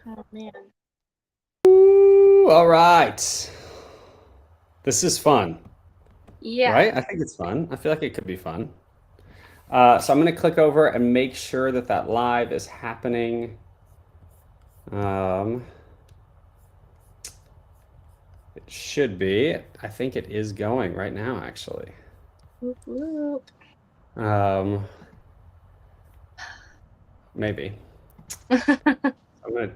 Oh man. Ooh, all right. This is fun, Yeah. right? I think it's fun. I feel like it could be fun. So I'm going to click over and make sure that that live is happening. Um, it should be. I think it is going right now, actually. Whoop, whoop. Um, maybe. I'm going to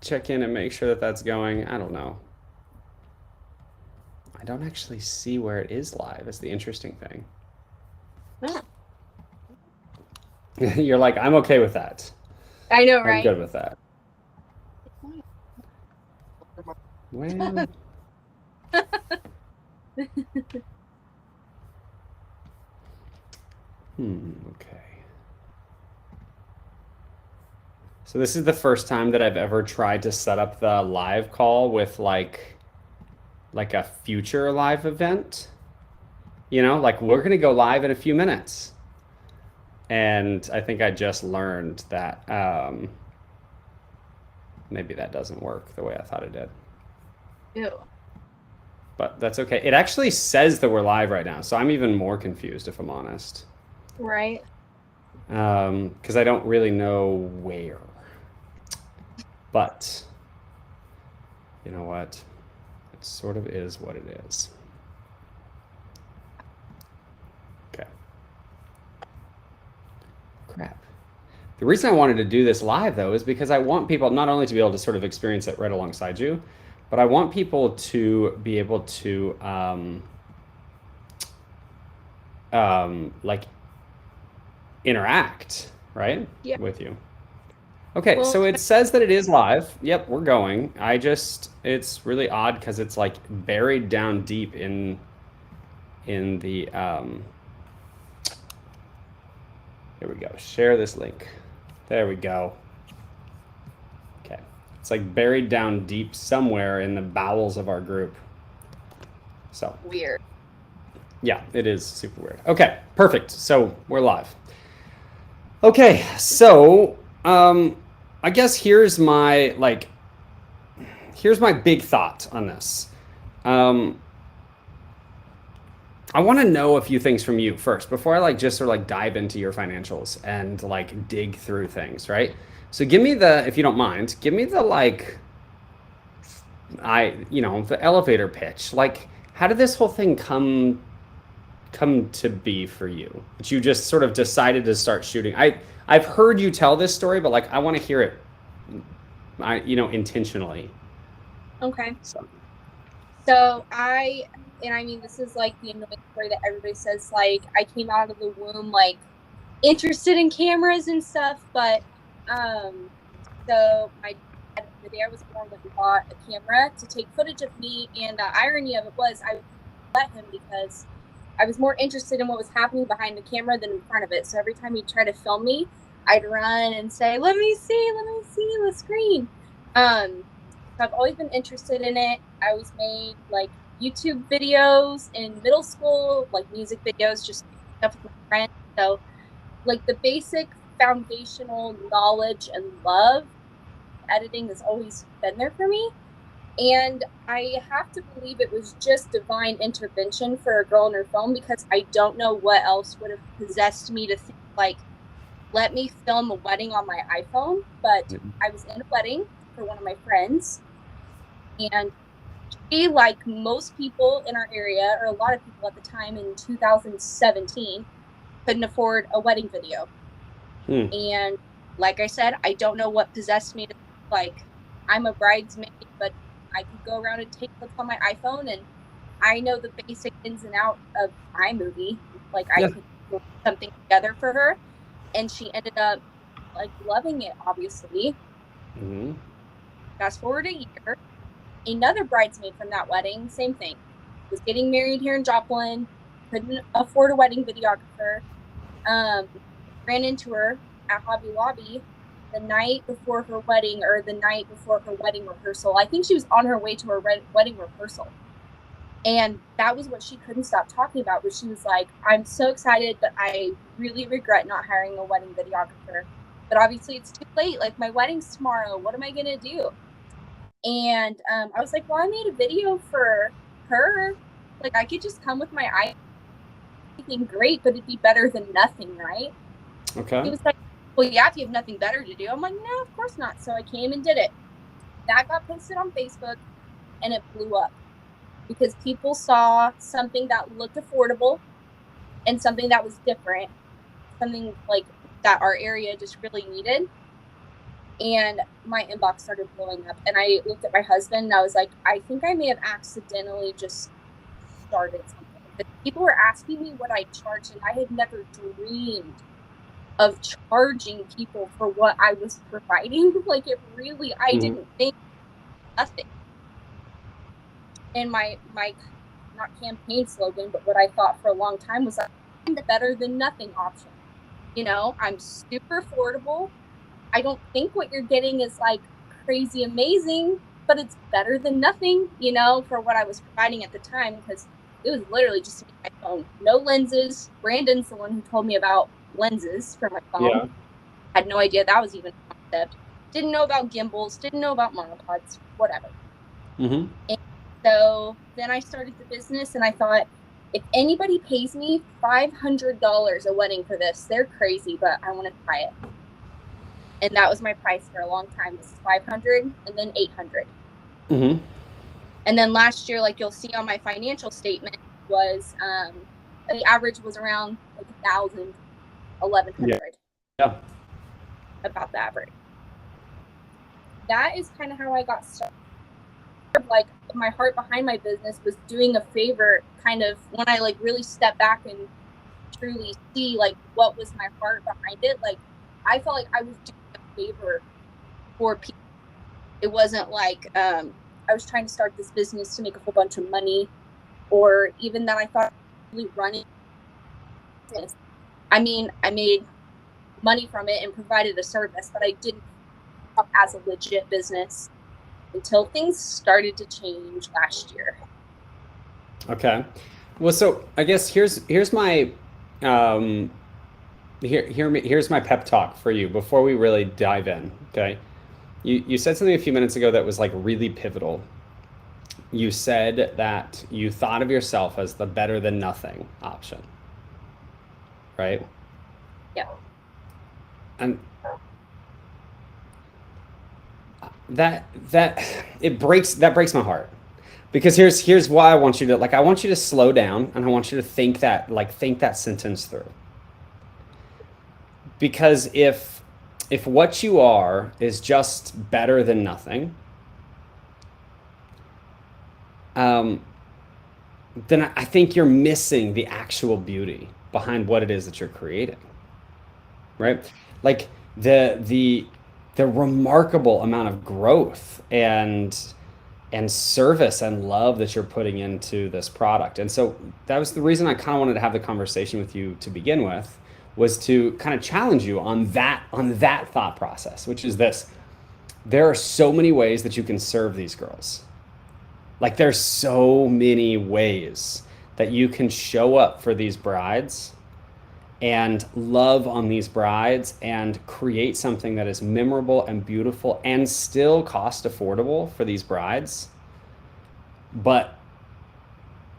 check in and make sure that that's going. I don't know. I don't actually see where it is live. Is the interesting thing. Ah, You're like, I'm okay with that. I know, I'm right? good with that. Well, okay. So this is the first time that I've ever tried to set up the live call with like a future live event. You know, like we're gonna go live in a few minutes. And I think I just learned that maybe that doesn't work the way I thought it did. Ew. But that's okay. It actually says that we're live right now, so I'm even more confused if I'm honest. Right. Because I don't really know where. But you know what? It sort of is what it is. Okay. Crap. The reason I wanted to do this live though is because I want people not only to be able to sort of experience it right alongside you, but I want people to be able to like interact, right, Yeah. with you. Okay, Well, so it says that it is live. Yep, we're going. It's really odd because it's like buried down deep in the here we go. Share this link. There we go. Okay. It's like buried down deep somewhere in the bowels of our group. So, weird. yeah, it is super weird. Okay, perfect. So, we're live. Okay, so I guess here's my big thought on this. Um I want to know a few things from you first before I like just sort of like dive into your financials and like dig through things, right? So give me the, if you don't mind, give me the like the elevator pitch. Like, how did this whole thing come to be for you? That you just sort of decided to start shooting. I've heard you tell this story, but like I want to hear it, intentionally. Okay. So, So and I mean, this is like the annoying story that everybody says, like, I came out of the womb, like, interested in cameras and stuff, but, um, so my dad, the day I was born, went and bought a camera to take footage of me, and the irony of it was I let him because I was more interested in what was happening behind the camera than in front of it. So every time he'd try to film me, I'd run and say, let me see the screen. So I've always been interested in it. I always made like YouTube videos in middle school, like music videos, just stuff with my friends. So like the basic foundational knowledge and love editing has always been there for me. And I have to believe it was just divine intervention for a girl in her phone because I don't know what else would have possessed me to think, like, let me film a wedding on my iPhone. But I was in a wedding for one of my friends, and she, like most people in our area, or a lot of people at the time in 2017, couldn't afford a wedding video. hmm. And like I said, I don't know what possessed me to, like, I'm a bridesmaid, but I could go around and take clips on my iPhone, and I know the basic ins and out of iMovie. Like I Yeah. could put something together for her, and she ended up like loving it. Obviously, Hmm. fast forward a year, another bridesmaid from that wedding, same thing, was getting married here in Joplin, couldn't afford a wedding videographer. Um, ran into her at Hobby Lobby the night before her wedding, or the night before her wedding rehearsal. I think she was on her way to her wedding rehearsal. And that was what she couldn't stop talking about, was she was like, I'm so excited, but I really regret not hiring a wedding videographer. But obviously it's too late. Like, my wedding's tomorrow. What am I going to do? And I was like, well, I made a video for her. Like, I could just come with my iPhone, great, but it'd be better than nothing, right? He Okay. was like, well, yeah, if you have nothing better to do. I'm like, no, of course not. So I came and did it. That got posted on Facebook, and it blew up because people saw something that looked affordable and something that was different, something like that our area just really needed. And my inbox started blowing up. And I looked at my husband and I was like, I think I may have accidentally just started something. But people were asking me what I charged, and I had never dreamed of charging people for what I was providing. Like, it really, I Mm-hmm. didn't think nothing. And my not campaign slogan, but what I thought for a long time was, I'm the better than nothing option. You know, I'm super affordable. I don't think what you're getting is like crazy amazing, but it's better than nothing, you know, for what I was providing at the time, because it was literally just my phone. No lenses. Brandon's the one who told me about lenses for my phone. Yeah. Had no idea that was even a concept. Didn't know about gimbals, didn't know about monopods, whatever. Mm-hmm. And so then I started the business, and I thought, if anybody pays me $500 a wedding for this, they're crazy, but I want to try it. And that was my price for a long time. It was 500 and then 800. Mm-hmm. And then last year, like you'll see on my financial statement, was the average was around like 1,000, Yeah. 1,100, Yeah. about the average. That is kind of how I got started. Like, my heart behind my business was doing a favor, kind of, when I like really step back and truly see like what was my heart behind it. Like, I felt like I was doing a favor for people. It wasn't like I was trying to start this business to make a whole bunch of money, or even that I thought really running this. I mean, I made money from it and provided a service, but I didn't come as a legit business until things started to change last year. Okay. Well, so I guess here's my um here's my pep talk for you before we really dive in. Okay. You said something a few minutes ago that was like really pivotal. You said that you thought of yourself as the better than nothing option, right? Yeah. And that that breaks my heart. Because here's why I want you to, like, I want you to slow down, and I want you to think that sentence through. Because if what you are is just better than nothing, um, then I think you're missing the actual beauty behind what it is that you're creating, right? Like the the remarkable amount of growth and service and love that you're putting into this product. And so that was the reason I kind of wanted to have the conversation with you to begin with, was to kind of challenge you on that thought process, which is this: there are so many ways that you can serve these girls. Like, there's so many ways that you can show up for these brides and love on these brides and create something that is memorable and beautiful and still cost affordable for these brides, but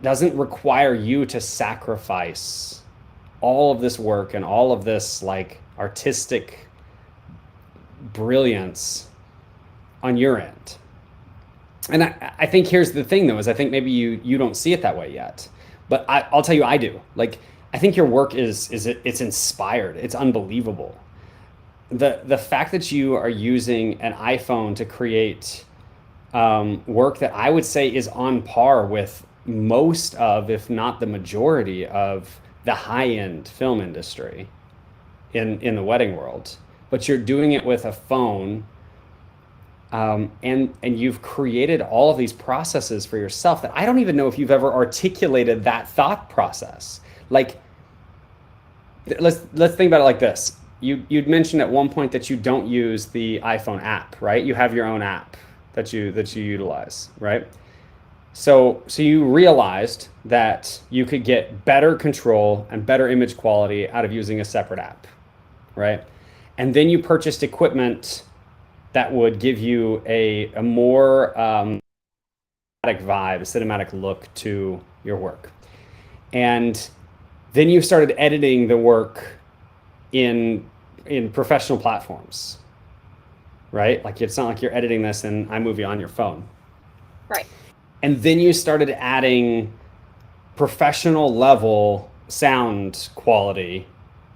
doesn't require you to sacrifice all of this work and all of this like artistic brilliance on your end. And I think here's the thing though, is I think maybe you don't see it that way yet, but I'll tell you, I do. Like, I think your work it's inspired. It's unbelievable. The fact that you are using an iPhone to create work that I would say is on par with most of, if not the majority of, the high end film industry in the wedding world, but you're doing it with a phone, and you've created all of these processes for yourself that I don't even know if you've ever articulated that thought process. Like, let's think about it like this. You'd mentioned at one point that you don't use the iPhone app, right? You have your own app that you utilize, right? So you realized that you could get better control and better image quality out of using a separate app, right? And then you purchased equipment that would give you a more cinematic vibe, a cinematic look to your work. And then you started editing the work in professional platforms, right? Like it's not like you're editing this in iMovie on your phone. Right. And then you started adding professional level sound quality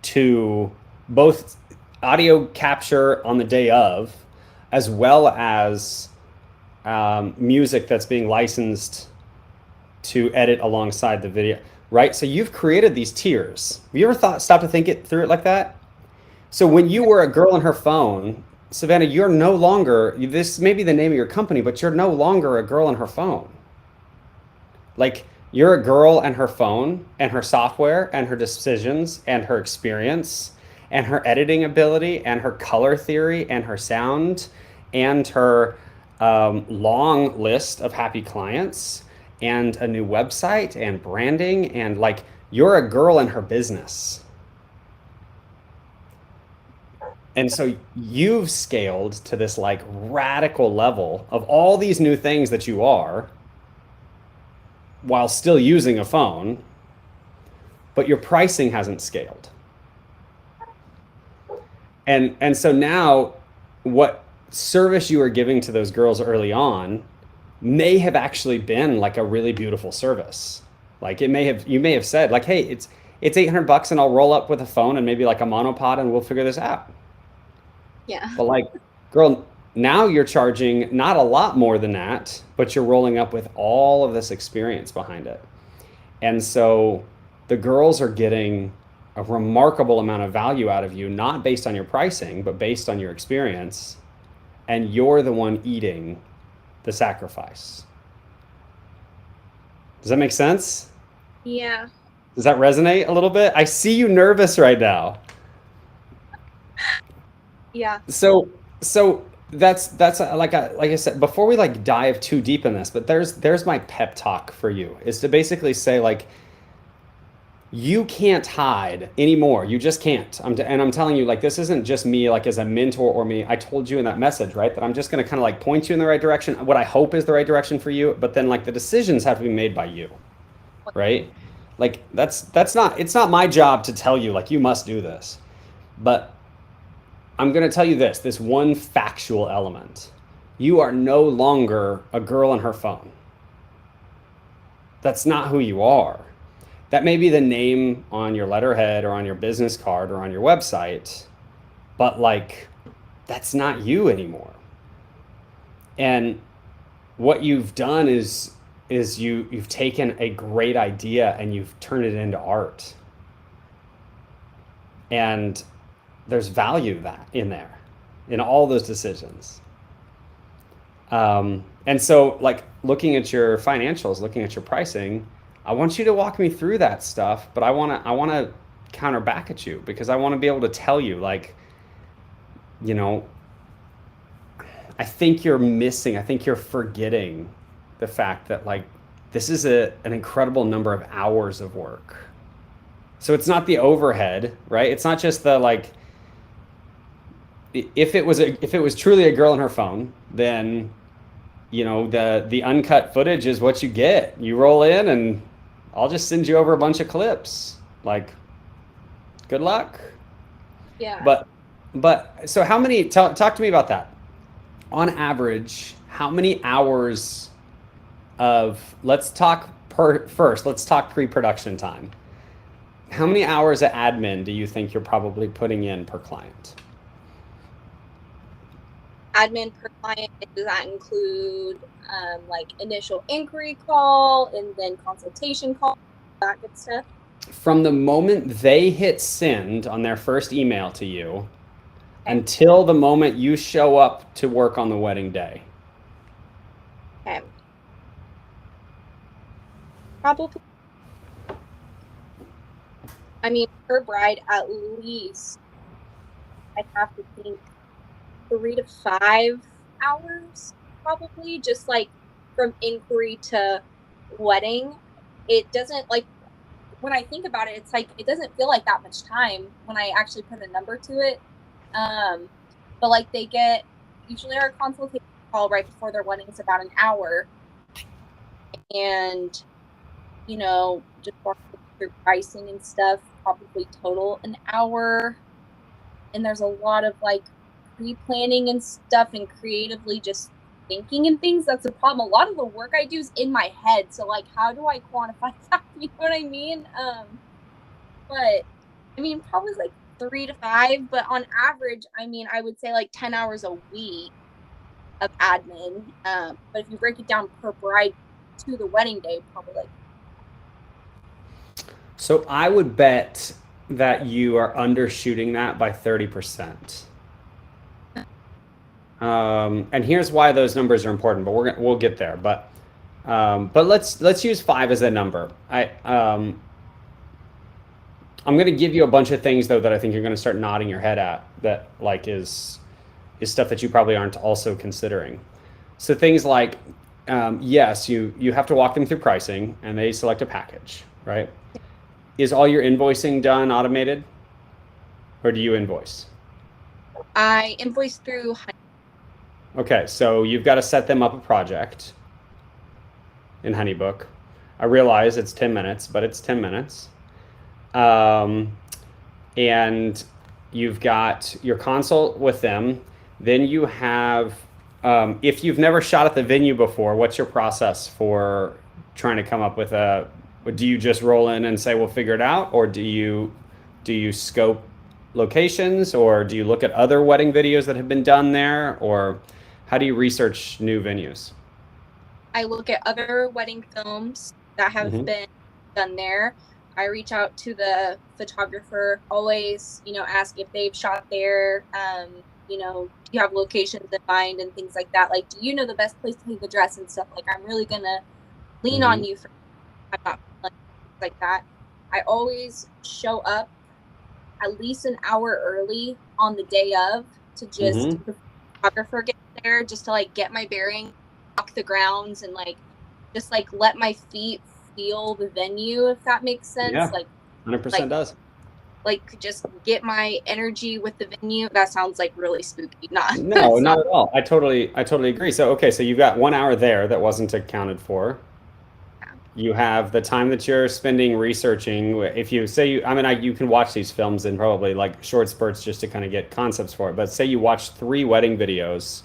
to both audio capture on the day of, as well as music that's being licensed to edit alongside the video, right? So you've created these tiers. Have you ever stop to think it through it like that? So when you were a girl on her phone, Savannah, you're no longer, this may be the name of your company, but you're no longer a girl on her phone. Like you're a girl and her phone and her software and her decisions and her experience and her editing ability and her color theory and her sound and her long list of happy clients and a new website and branding, and like you're a girl in her business. And so you've scaled to this like radical level of all these new things that you are while still using a phone, but your pricing hasn't scaled. And so now what service you are giving to those girls early on may have actually been like a really beautiful service. Like you may have said like, hey, it's $800 and I'll roll up with a phone and maybe like a monopod and we'll figure this out. Yeah. But like, girl, now you're charging not a lot more than that, but you're rolling up with all of this experience behind it. And so the girls are getting a remarkable amount of value out of you, not based on your pricing, but based on your experience. And you're the one eating the sacrifice. Does that make sense? Yeah. Does that resonate a little bit? I see you nervous right now. Yeah. So that's like I said before we like dive too deep in this, but there's my pep talk for you is to basically say like you can't hide anymore. You just can't. And I'm telling you, like, this isn't just me, like, as a mentor or me. I told you in that message, right, that I'm just going to kind of like point you in the right direction, what I hope is the right direction for you. But then, like, the decisions have to be made by you, right? Like, that's not, it's not my job to tell you, like, you must do this. But I'm going to tell you this one factual element. You are no longer a girl on her phone. That's not who you are. That may be the name on your letterhead or on your business card or on your website, but like, that's not you anymore. And what you've done is you've taken a great idea and you've turned it into art. And there's value in there, in all those decisions. And so like looking at your financials, looking at your pricing, I want you to walk me through that stuff, but I want to counter back at you because I want to be able to tell you like, you know, I think you're forgetting the fact that like this is an incredible number of hours of work. So it's not the overhead, right? It's not just the like if it was truly a girl on her phone, then you know the uncut footage is what you get. You roll in and I'll just send you over a bunch of clips. Like, good luck. Yeah. But so how many, talk to me about that. On average, how many hours of, let's talk pre-production time. How many hours of admin do you think you're probably putting in per client? Admin per client, does that include like initial inquiry call and then consultation call, that good stuff? From the moment they hit send on their first email to you until the moment you show up to work on the wedding day. Okay. Probably, I mean, per bride, at least I'd have to think 3 to 5 hours, probably, just like from inquiry to wedding, it doesn't like when I think about it, it's like it doesn't feel like that much time when I actually put a number to it. But like they get usually our consultation call right before their wedding is about an hour, and just walking through pricing and stuff, probably total an hour. And there's a lot of like pre-planning and stuff and creatively just thinking and things. That's the problem. A lot of the work I do is in my head. So like, how do I quantify that? You know what I mean? But I mean, probably like 3 to 5, but on average, I mean, I would say like 10 hours a week of admin. But if you break it down per bride to the wedding day, probably like. So I would bet that you are undershooting that by 30%. And here's why those numbers are important, but we'll get there. But let's use 5 as a number. I'm going to give you a bunch of things though that I think you're going to start nodding your head at that like is stuff that you probably aren't also considering. So things like yes, you have to walk them through pricing and they select a package, right? Is all your invoicing done automated, or do you invoice? I invoice through. Okay, so you've got to set them up a project in HoneyBook. I realize it's 10 minutes, but it's 10 minutes. And you've got your consult with them. Then you have, if you've never shot at the venue before, what's your process for trying to come up with do you just roll in and say, we'll figure it out? Or do you scope locations, or do you look at other wedding videos that have been done there? Or how do you research new venues? I look at other wedding films that have been done there. I reach out to the photographer, always, ask if they've shot there. Do you have locations in mind and things like that? Like, do you know the best place to take the dress and stuff? Like, I'm really gonna lean on you for like that. I always show up at least an hour early on the day of to just the photographer get there, just to like get my bearing, walk the grounds, and like just like let my feet feel the venue, if that makes sense. Yeah, like 100% does. Like just get my energy with the venue. That sounds like really spooky. No, not at all. I totally agree. So okay, so you've got 1 hour there that wasn't accounted for. You have the time that you're spending researching. If you say you can watch these films in probably like short spurts just to kind of get concepts for it. But say you watch 3 wedding videos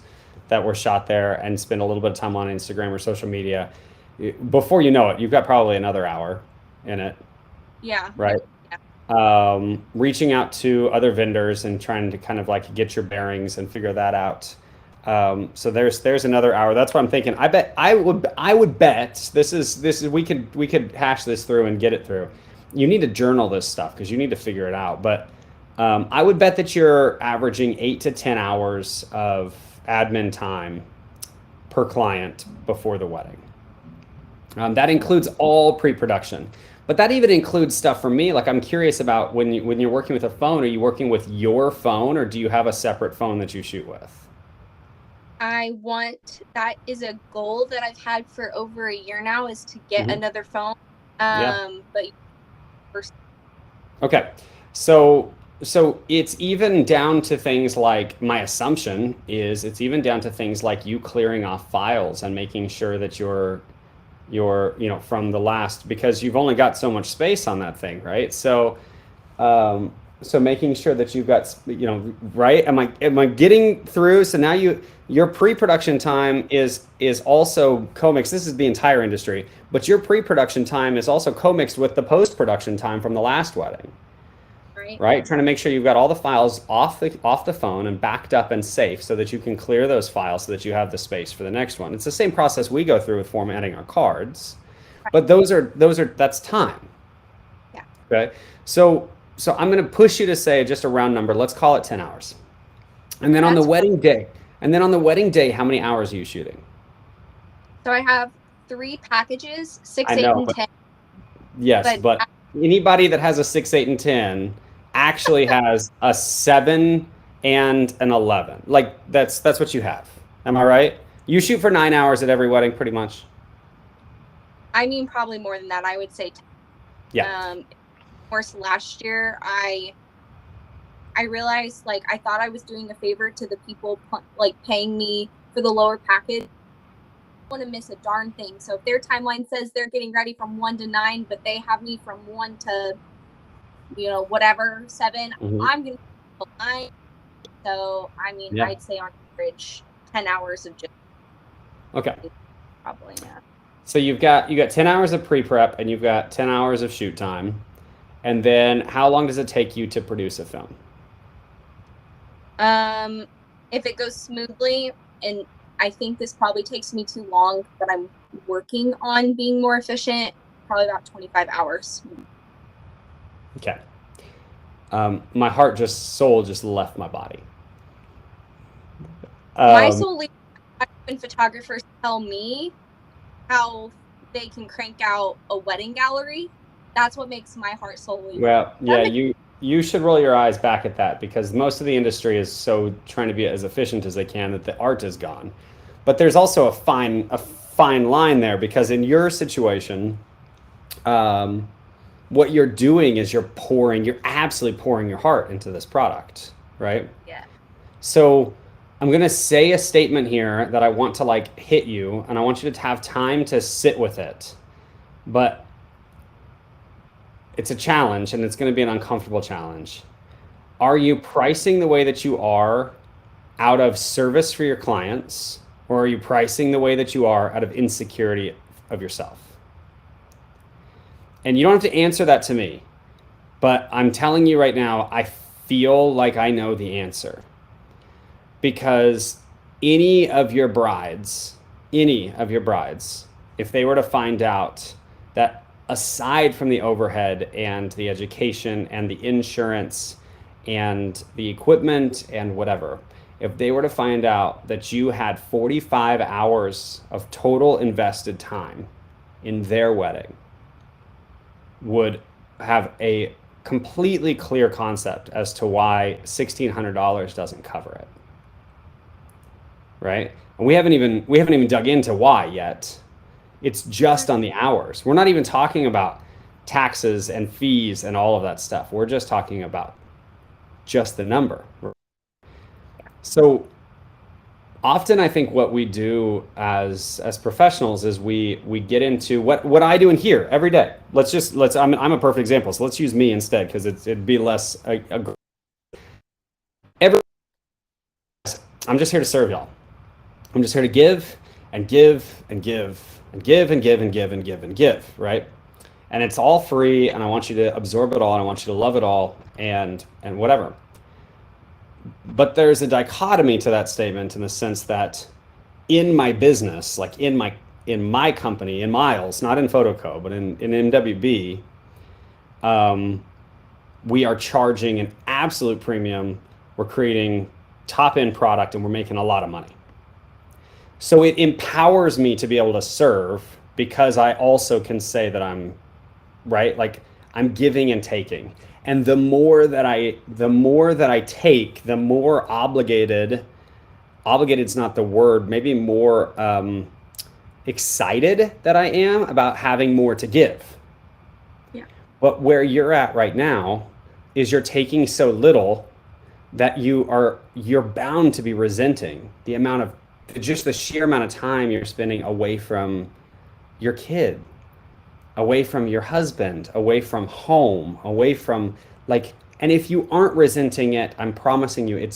that were shot there and spend a little bit of time on Instagram or social media. Before you know it, you've got probably another hour in it. Yeah. Right. Yeah. Reaching out to other vendors and trying to kind of like get your bearings and figure that out. So there's another hour. That's what I'm thinking. I would bet this is we could hash this through and get it through. You need to journal this stuff because you need to figure it out. But I would bet that you're averaging 8 to 10 hours of admin time per client before the wedding. That includes all pre-production, but that even includes stuff for me. Like I'm curious about when you're working with a phone, are you working with your phone or do you have a separate phone that you shoot with? That is a goal that I've had for over a year now, is to get another phone. But first. Okay. So it's even down to things like, my assumption is it's even down to things like you clearing off files and making sure that you're from the last, because you've only got so much space on that thing, right? So making sure that you've got, right? Am I getting through? So now your pre-production time is also co-mixed. This is the entire industry, but your pre-production time is also co-mixed with the post-production time from the last wedding. Right? Trying to make sure you've got all the files off the phone and backed up and safe so that you can clear those files so that you have the space for the next one. It's the same process we go through with formatting our cards, but that's time. Yeah. Okay. So I'm going to push you to say just a round number. Let's call it 10 hours. And then on the wedding day, how many hours are you shooting? So I have 3 packages, 6, 8, and 10. Yes, but anybody that has a 6, 8, and 10 actually has a 7 and an 11. Like that's what you have. Am I right? You shoot for 9 hours at every wedding, pretty much. I mean, probably more than that. I would say 10. Yeah. Of course, last year I realized like I thought I was doing a favor to the people like paying me for the lower package. I don't want to miss a darn thing. So if their timeline says they're getting ready from 1 to 9, but they have me from 1 to whatever 7, I'm gonna be 9. So I mean, Yeah. I'd say on average 10 hours of just Okay. probably, yeah. So you've got 10 hours of pre-prep and you've got 10 hours of shoot time. And then how long does it take you to produce a film? If it goes smoothly, and I think this probably takes me too long, but I'm working on being more efficient, probably about 25 hours. Okay. My heart soul just left my body. My soul leaves when photographers tell me how they can crank out a wedding gallery. That's what makes my heart soul leave. Well, yeah, you should roll your eyes back at that because most of the industry is so trying to be as efficient as they can that the art is gone. But there's also a fine line there because in your situation, what you're doing is you're absolutely pouring your heart into this product, right? Yeah. So I'm gonna say a statement here that I want to like hit you, and I want you to have time to sit with it. But it's a challenge, and it's going to be an uncomfortable challenge. Are you pricing the way that you are out of service for your clients, or are you pricing the way that you are out of insecurity of yourself? And you don't have to answer that to me, but I'm telling you right now, I feel like I know the answer. Because any of your brides, if they were to find out that aside from the overhead and the education and the insurance and the equipment and whatever, if they were to find out that you had 45 hours of total invested time in their wedding, would have a completely clear concept as to why $1,600 doesn't cover it. Right? And we haven't even dug into why yet. It's just on the hours. We're not even talking about taxes and fees and all of that stuff. We're just talking about just the number. So often I think what we do as professionals is we get into what I do in here every day. I'm a perfect example. So let's use me instead because it'd be less I'm just here to serve y'all. I'm just here to give and give and give and give and give and give and give and give, right? And it's all free, and I want you to absorb it all, and I want you to love it all, and whatever. But there's a dichotomy to that statement in the sense that in my business, like in my company, in Miles, not in PhotoCo, but in MWB, we are charging an absolute premium. We're creating top-end product, and we're making a lot of money. So it empowers me to be able to serve because I also can say that I'm right, like I'm giving and taking. And the more that I take, the more obligated's not the word, maybe more excited that I am about having more to give. Yeah. But where you're at right now is you're taking so little that you're bound to be resenting just the sheer amount of time you're spending away from your kid, away from your husband, away from home, away from and if you aren't resenting it, I'm promising you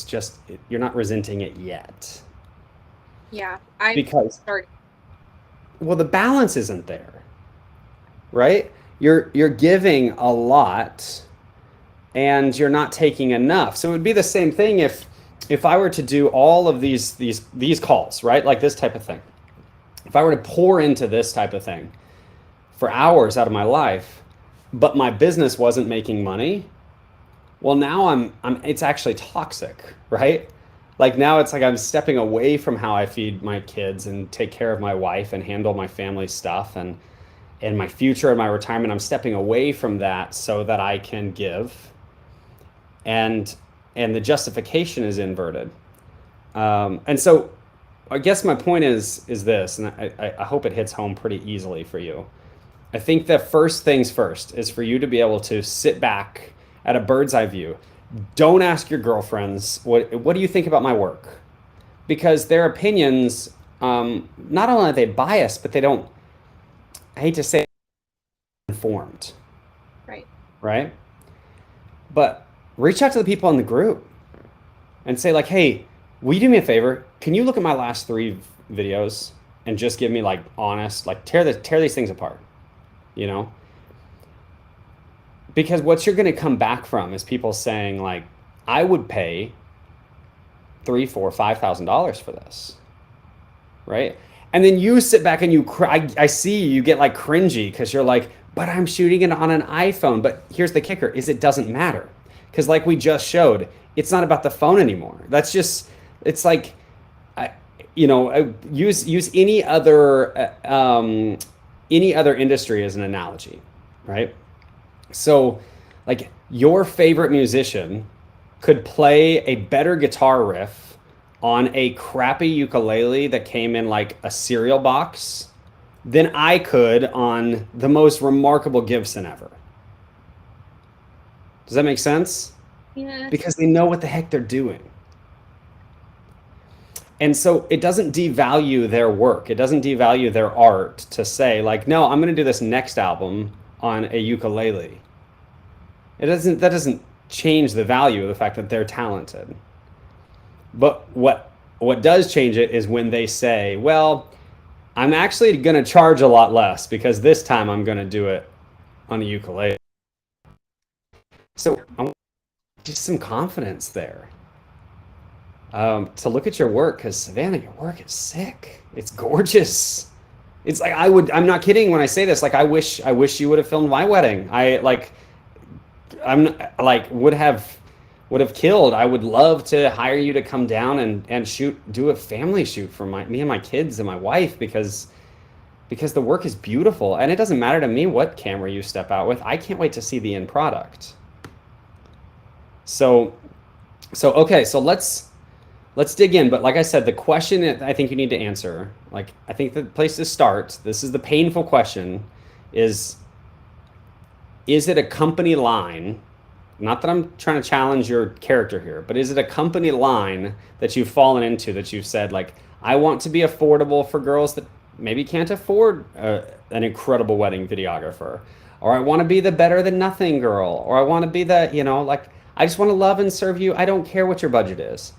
you're not resenting it yet. Yeah. Well, the balance isn't there, right? You're giving a lot and you're not taking enough. So it would be the same thing if I were to do all of these calls, right? Like this type of thing. If I were to pour into this type of thing for hours out of my life, but my business wasn't making money, well, now it's actually toxic, right? Like now it's like I'm stepping away from how I feed my kids and take care of my wife and handle my family stuff and my future and my retirement. I'm stepping away from that so that I can give. And the justification is inverted. And so I guess my point is this, and I hope it hits home pretty easily for you. I think the first things first is for you to be able to sit back at a bird's eye view. Don't ask your girlfriends what do you think about my work, because their opinions, not only are they biased, but they don't. I hate to say it, informed, Right. right? But reach out to the people in the group and say like, hey, will you do me a favor? Can you look at my last three videos and just give me like honest, like tear these things apart, you know? Because what you're going to come back from is people saying like, I would pay three, four, $5,000 for this, right? And then you sit back and you cry. I see you get like cringy because you're like, but I'm shooting it on an iPhone. But here's the kicker: is it doesn't matter, because like we just showed, it's not about the phone anymore. That's just it's like, I, use any other industry as an analogy, right? So, like your favorite musician could play a better guitar riff on a crappy ukulele that came in like a cereal box than I could on the most remarkable Gibson ever. Does that make sense? Yeah. Because they know what the heck they're doing. And so it doesn't devalue their work. It doesn't devalue their art to say like, no, I'm going to do this next album on a ukulele. That doesn't change the value of the fact that they're talented. But what does change it is when they say, well, I'm actually going to charge a lot less because this time I'm going to do it on a ukulele. So I want just some confidence there, to look at your work, because Savannah, your work is sick. It's gorgeous. It's like I'm not kidding when I say this. Like I wish you would have filmed my wedding. I'm like would have killed. I would love to hire you to come down and do a family shoot for me and my kids and my wife, because the work is beautiful, and it doesn't matter to me what camera you step out with. I can't wait to see the end product. So okay, so let's dig in. But like I said, the question that I think you need to answer, like I think the place to start, this is the painful question, is it a company line? Not that I'm trying to challenge your character here, but is it a company line that you've fallen into, that you've said like, I want to be affordable for girls that maybe can't afford an incredible wedding videographer, or I want to be the better than nothing girl, or I want to be the, like, I just want to love and serve you. I don't care what your budget is.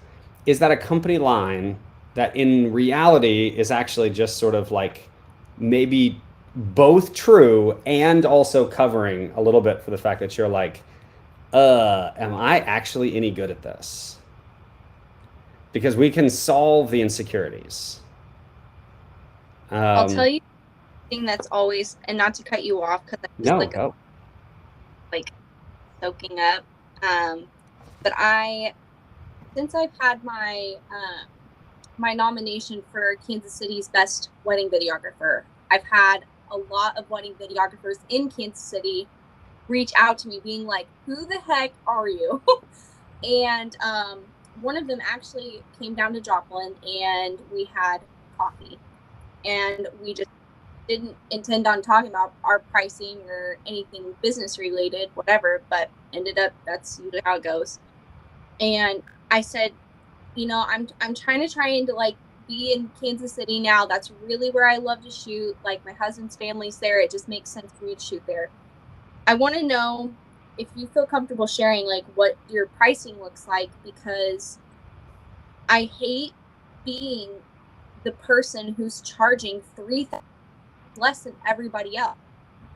Is that a company line that in reality is actually just sort of like maybe both true and also covering a little bit for the fact that you're like, am I actually any good at this? Because we can solve the insecurities. I'll tell you the thing that's always, and not to cut you off because I'm just like soaking up. But since I've had my my nomination for Kansas City's best wedding videographer, I've had a lot of wedding videographers in Kansas City reach out to me being like, who the heck are you? And one of them actually came down to Joplin and we had coffee, and we just didn't intend on talking about our pricing or anything business related, whatever, but ended up that's usually how it goes. And I said, I'm trying to like be in Kansas City now. That's really where I love to shoot. Like my husband's family's there. It just makes sense for me to shoot there. I want to know if you feel comfortable sharing like what your pricing looks like, because I hate being the person who's charging $3,000 less than everybody else.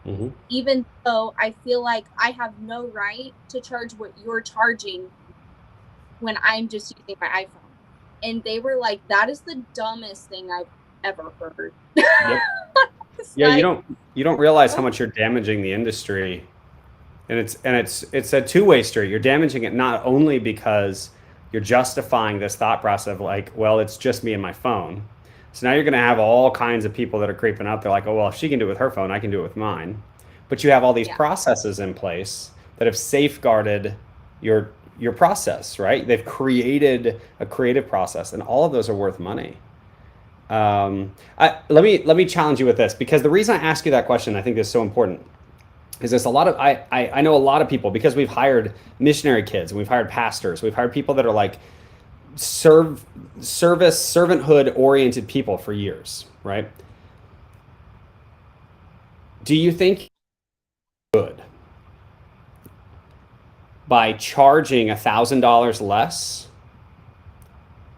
Mm-hmm. Even though I feel like I have no right to charge what you're charging when I'm just using my iPhone. And they were like, that is the dumbest thing I've ever heard. Yep. Yeah, like, you don't realize how much you're damaging the industry. And it's a two-way street. You're damaging it not only because you're justifying this thought process of like, well, it's just me and my phone. So now you're going to have all kinds of people that are creeping up. They're like, oh, well, if she can do it with her phone, I can do it with mine. But you have all these processes in place that have safeguarded your process, right? They've created a creative process, and all of those are worth money. Let me challenge you with this, because the reason I ask you that question, I think is so important, is this a lot of I know a lot of people, because we've hired missionary kids, and we've hired pastors, we've hired people that are like servanthood oriented people for years, right? Do you think good by charging $1,000 less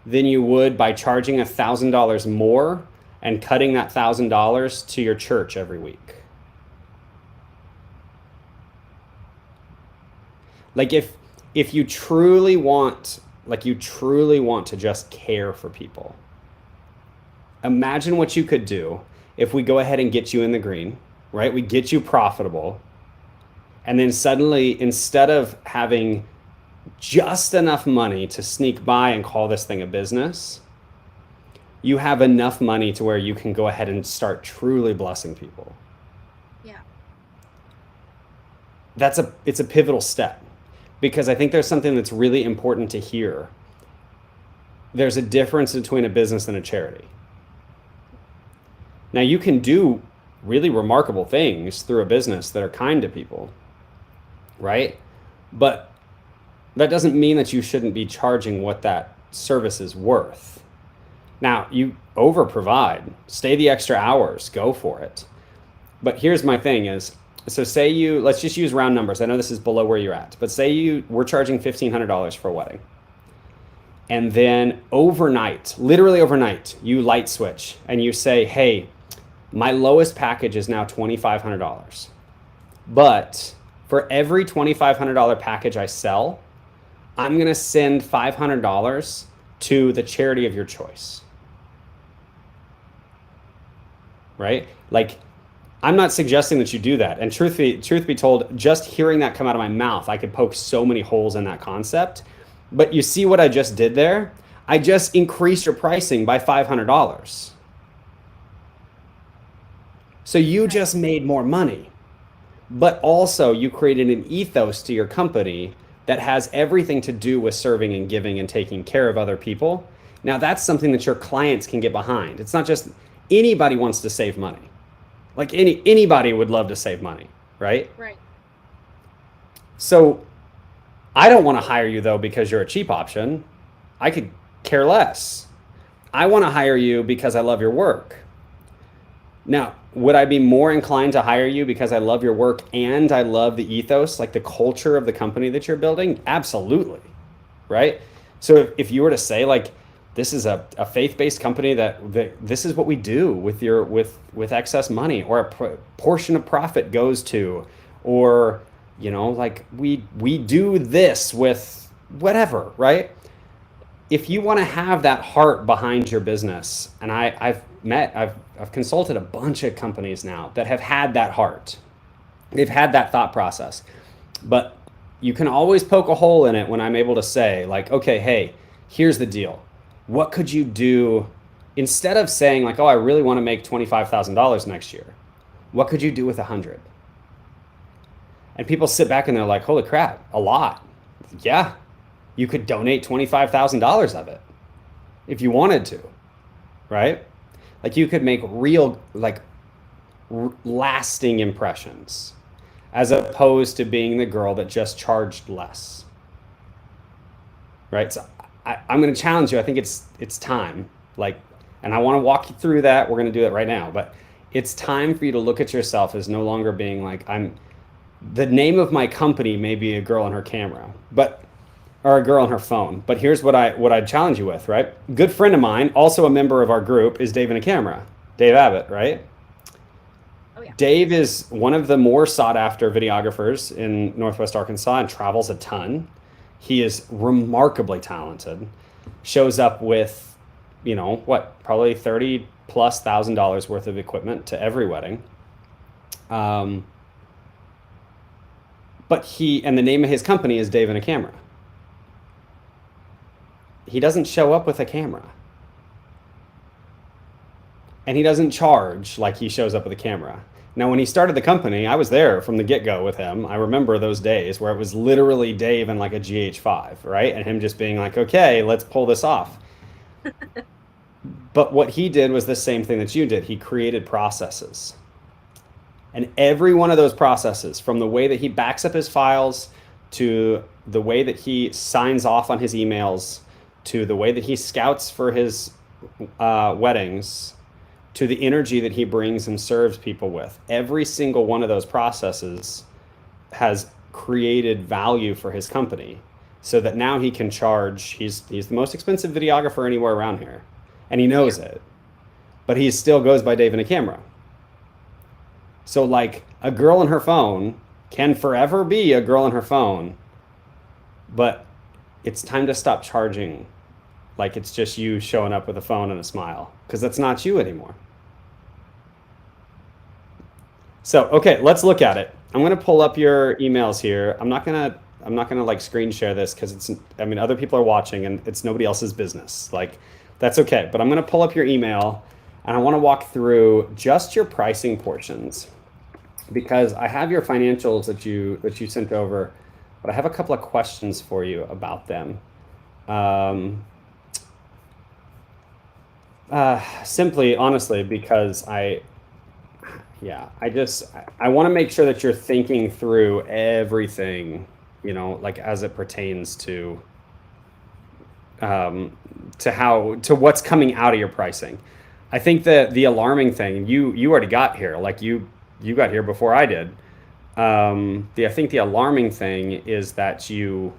than you would by charging $1,000 more and cutting that $1,000 to your church every week? Like, if you truly want, like, you truly want to just care for people, imagine what you could do if we go ahead and get you in the green, right? We get you profitable, and then suddenly, instead of having just enough money to sneak by and call this thing a business, you have enough money to where you can go ahead and start truly blessing people. Yeah. It's a pivotal step, because I think there's something that's really important to hear. There's a difference between a business and a charity. Now, you can do really remarkable things through a business that are kind to people, right? But that doesn't mean that you shouldn't be charging what that service is worth. Now, you over provide, stay the extra hours, go for it. But here's my thing is, so say you, let's just use round numbers. I know this is below where you're at, but say we're charging $1,500 for a wedding. And then overnight, literally overnight, you light switch and you say, hey, my lowest package is now $2,500. But for every $2,500 package I sell, I'm going to send $500 to the charity of your choice. Right? Like, I'm not suggesting that you do that. And truth be told, just hearing that come out of my mouth, I could poke so many holes in that concept. But you see what I just did there? I just increased your pricing by $500. So you just made more money. But also you created an ethos to your company that has everything to do with serving and giving and taking care of other people. Now that's something that your clients can get behind. It's not just anybody wants to save money. Like anybody would love to save money, right? Right. So I don't want to hire you though because you're a cheap option. I could care less. I want to hire you because I love your work. Now, would I be more inclined to hire you because I love your work and I love the ethos, like the culture of the company that you're building? Absolutely, right? So if you were to say like, this is a faith-based company that this is what we do with with excess money, or a portion of profit goes to, or like we do this with whatever, right? If you want to have that heart behind your business, and I've consulted a bunch of companies now that have had that heart. They've had that thought process. But you can always poke a hole in it when I'm able to say, like, okay, hey, here's the deal. What could you do instead of saying like, oh, I really want to make $25,000 next year? What could you do with 100? And people sit back and they're like, holy crap, a lot. Yeah, you could donate $25,000 of it if you wanted to, right? Like you could make real, like lasting impressions, as opposed to being the girl that just charged less, right? So I'm going to challenge you. I think it's time, like, and I want to walk you through that. We're going to do it right now, but it's time for you to look at yourself as no longer being like, the name of my company may be a girl on her camera, or a girl on her phone. But here's what I challenge you with, right? Good friend of mine, also a member of our group, is Dave in a camera. Dave Abbott, right? Oh, yeah. Dave is one of the more sought after videographers in Northwest Arkansas and travels a ton. He is remarkably talented. Shows up with, probably $30,000+ worth of equipment to every wedding. But and the name of his company is Dave in a Camera. He doesn't show up with a camera. And he doesn't charge like he shows up with a camera. Now, when he started the company, I was there from the get-go with him. I remember those days where it was literally Dave and like a GH5, right? And him just being like, okay, let's pull this off. But what he did was the same thing that you did. He created processes. And every one of those processes, from the way that he backs up his files, to the way that he signs off on his emails, to the way that he scouts for his weddings, to the energy that he brings and serves people with, every single one of those processes has created value for his company, so that now he can charge. He's the most expensive videographer anywhere around here, and he knows it, but he still goes by Dave and a camera. So like, a girl on her phone can forever be a girl on her phone, but it's time to stop charging like it's just you showing up with a phone and a smile, because that's not you anymore. So, okay, let's look at it. I'm going to pull up your emails here. I'm not going to like screen share this, because other people are watching and it's nobody else's business. Like, that's okay. But I'm going to pull up your email, and I want to walk through just your pricing portions, because I have your financials that you sent over, but I have a couple of questions for you about them. Simply, honestly, because I want to make sure that you're thinking through everything, like as it pertains to what's coming out of your pricing. I think that the alarming thing, you already got here, like you got here before I did. I think the alarming thing is that you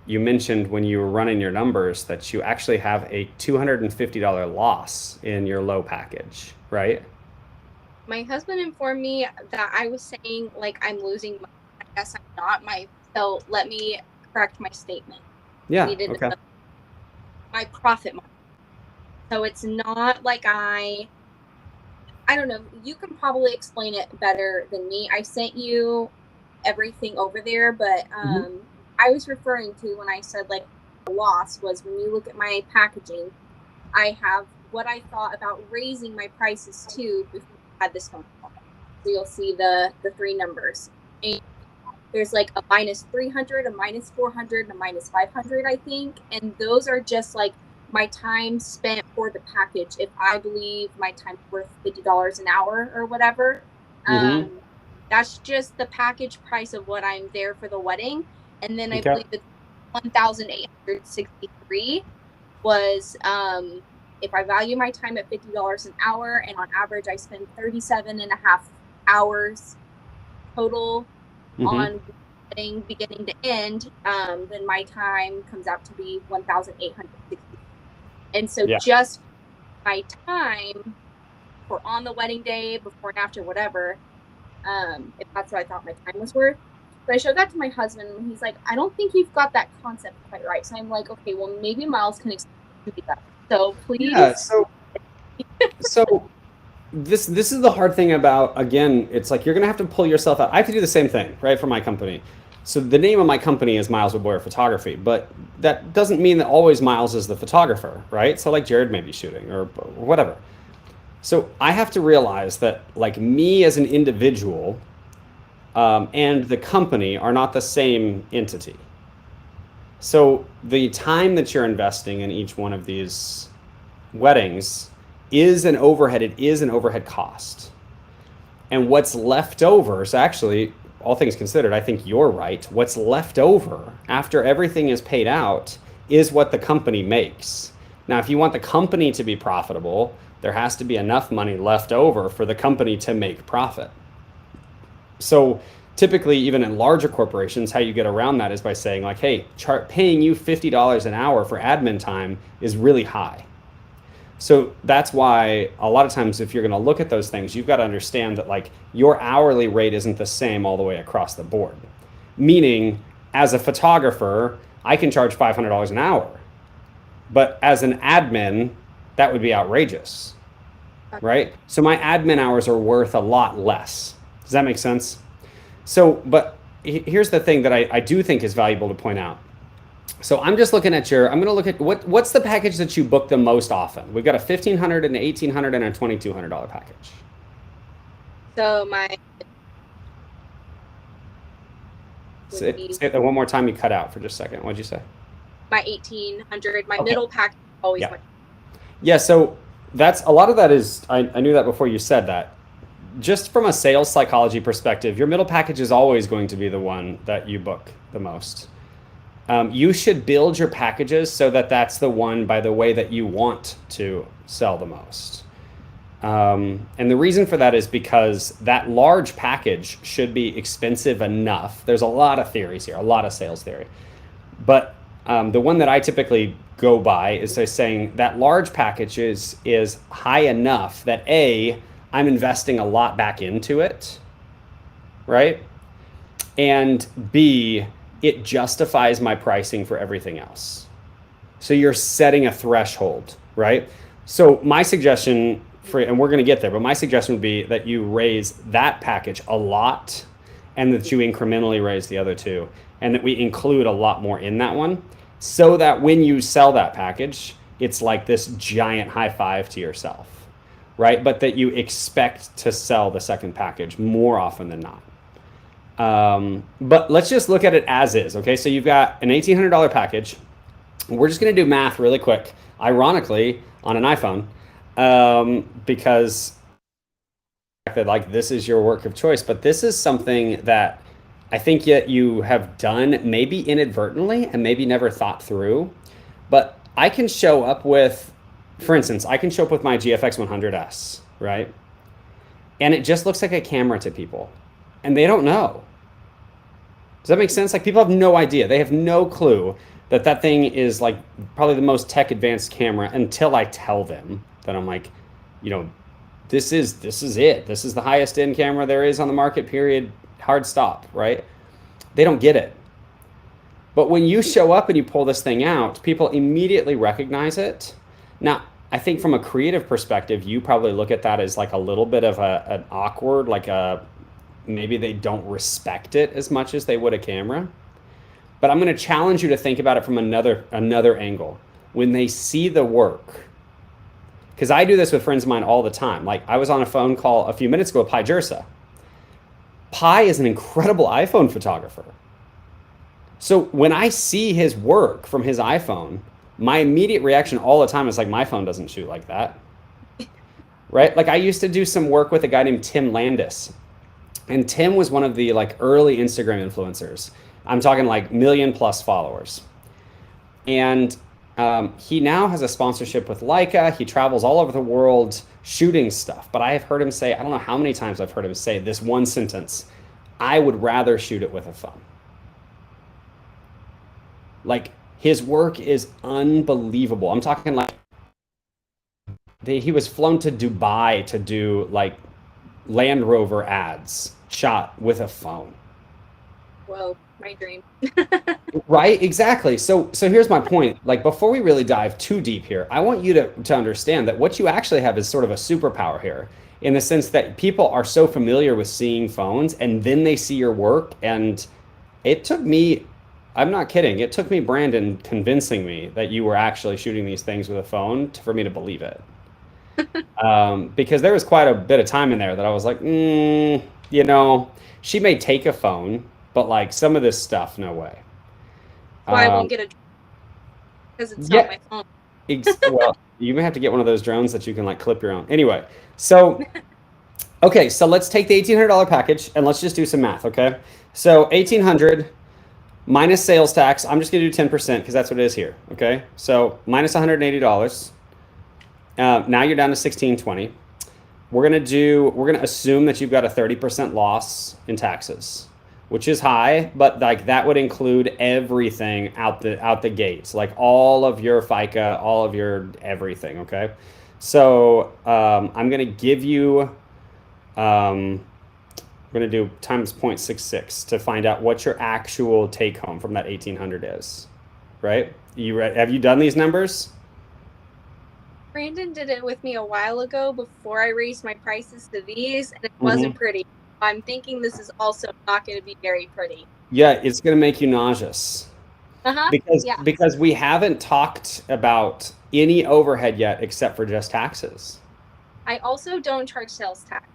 mentioned when you were running your numbers that you actually have a $250 loss in your low package, right? My husband informed me that I was saying like I'm losing money. I guess I'm not. So let me correct my statement. Yeah. Okay. My profit margin. So it's not like I don't know. You can probably explain it better than me. I sent you everything over there, but I was referring to, when I said like a loss, was when you look at my packaging, I have what I thought about raising my prices to before I had this phone call. So you'll see the three numbers. And there's like a -300, a -400, and a -500, I think. And those are just like my time spent for the package. If I believe my time's worth $50 an hour or whatever, that's just the package price of what I'm there for the wedding. And then I believe it's 1,863 was if I value my time at $50 an hour, and on average I spend 37.5 hours total on wedding beginning to end, then my time comes out to be 1,860. And so just my time for on the wedding day, before and after, whatever, if that's what I thought my time was worth. But I showed that to my husband, and he's like, I don't think you've got that concept quite right. So I'm like, okay, well, maybe Miles can explain that. So please. Yeah, so this is the hard thing about, again, it's like you're going to have to pull yourself out. I have to do the same thing, right, for my company. So the name of my company is Miles with Boyer Photography, but that doesn't mean that always Miles is the photographer, right? So like Jared may be shooting or whatever. So I have to realize that like me as an individual and the company are not the same entity. So the time that you're investing in each one of these weddings is an overhead. It is an overhead cost. And what's left over, so actually, all things considered, I think you're right. What's left over after everything is paid out is what the company makes. Now, if you want the company to be profitable, there has to be enough money left over for the company to make profit. So typically, even in larger corporations, how you get around that is by saying like, hey, paying you $50 an hour for admin time is really high. So that's why a lot of times if you're going to look at those things, you've got to understand that like your hourly rate isn't the same all the way across the board. Meaning, as a photographer, I can charge $500 an hour. But as an admin, that would be outrageous, right? So my admin hours are worth a lot less. Does that make sense? So, but here's the thing that I do think is valuable to point out. So I'm just looking at I'm going to look at what's the package that you book the most often. We've got a $1,500, an $1,800, and a $2,200 package. So say that one more time. You cut out for just a second. What'd you say? My 1,800, my middle package always went. Yeah. So that's a lot of that is, I knew that before you said that. Just from a sales psychology perspective, your middle package is always going to be the one that you book the most. You should build your packages so that that's the one by the way that you want to sell the most. And the reason for that is because that large package should be expensive enough. There's a lot of theories here, a lot of sales theory. But the one that I typically go by is saying that large package is high enough that A, I'm investing a lot back into it, right? And B, it justifies my pricing for everything else. So you're setting a threshold, right? So my suggestion for, and we're going to get there, but my suggestion would be that you raise that package a lot and that you incrementally raise the other two and that we include a lot more in that one so that when you sell that package, it's like this giant high five to yourself, right? But that you expect to sell the second package more often than not. But let's just look at it as is, okay? So you've got an $1,800 package. We're just going to do math really quick, ironically, on an iPhone, because that like this is your work of choice, but this is something that I think yet you have done maybe inadvertently and maybe never thought through. But I can show up with, for instance, I can show up with my GFX 100S, right? And it just looks like a camera to people, and they don't know. Does that make sense? Like people have no idea. They have no clue that that thing is like probably the most tech advanced camera until I tell them that I'm like, you know, this is it. This is the highest end camera there is on the market, period. Hard stop, right? They don't get it. But when you show up and you pull this thing out, people immediately recognize it. Now, I think from a creative perspective, you probably look at that as like a little bit of an awkward, like a maybe they don't respect it as much as they would a camera. But I'm going to challenge you to think about it from another angle. When they see the work, because I do this with friends of mine all the time. Like I was on a phone call a few minutes ago with Pi Jersa. Pi is an incredible iPhone photographer. So when I see his work from his iPhone, my immediate reaction all the time is like, my phone doesn't shoot like that. Right? Like I used to do some work with a guy named Tim Landis. And Tim was one of the like early Instagram influencers. I'm talking like million plus followers. And he now has a sponsorship with Leica. He travels all over the world shooting stuff. But I have heard him say, I don't know how many times I've heard him say this one sentence: I would rather shoot it with a phone. Like his work is unbelievable. I'm talking like he was flown to Dubai to do like Land Rover ads shot with a phone. Whoa, my dream. Right? Exactly. So here's my point. Like before we really dive too deep here, I want you to understand that what you actually have is sort of a superpower here in the sense that people are so familiar with seeing phones and then they see your work. And it took me, I'm not kidding, it took me, Brandon, convincing me that you were actually shooting these things with a phone for me to believe it. Because there was quite a bit of time in there that I was like, you know, she may take a phone, but like some of this stuff, no way. Why I won't get a because it's Yeah, not my phone. well, you may have to get one of those drones that you can like clip your own. Anyway, so okay, so let's take the $1,800 package and let's just do some math, okay? So 1,800 minus sales tax. I'm just gonna do 10% because that's what it is here, okay? So minus $180. Now you're down to 1,620. We're gonna assume that you've got a 30% loss in taxes, which is high, but like that would include everything out the gates, like all of your FICA, all of your everything. Okay, so I'm gonna give you, we're gonna do times 0.66 to find out what your actual take home from that 1,800 is. Right? Have you done these numbers? Brandon did it with me a while ago before I raised my prices to these, and it Mm-hmm. wasn't pretty. I'm thinking this is also not going to be very pretty. Yeah, it's gonna make you nauseous. Uh-huh. Because Yeah. because we haven't talked about any overhead yet except for just taxes. I also don't charge sales tax.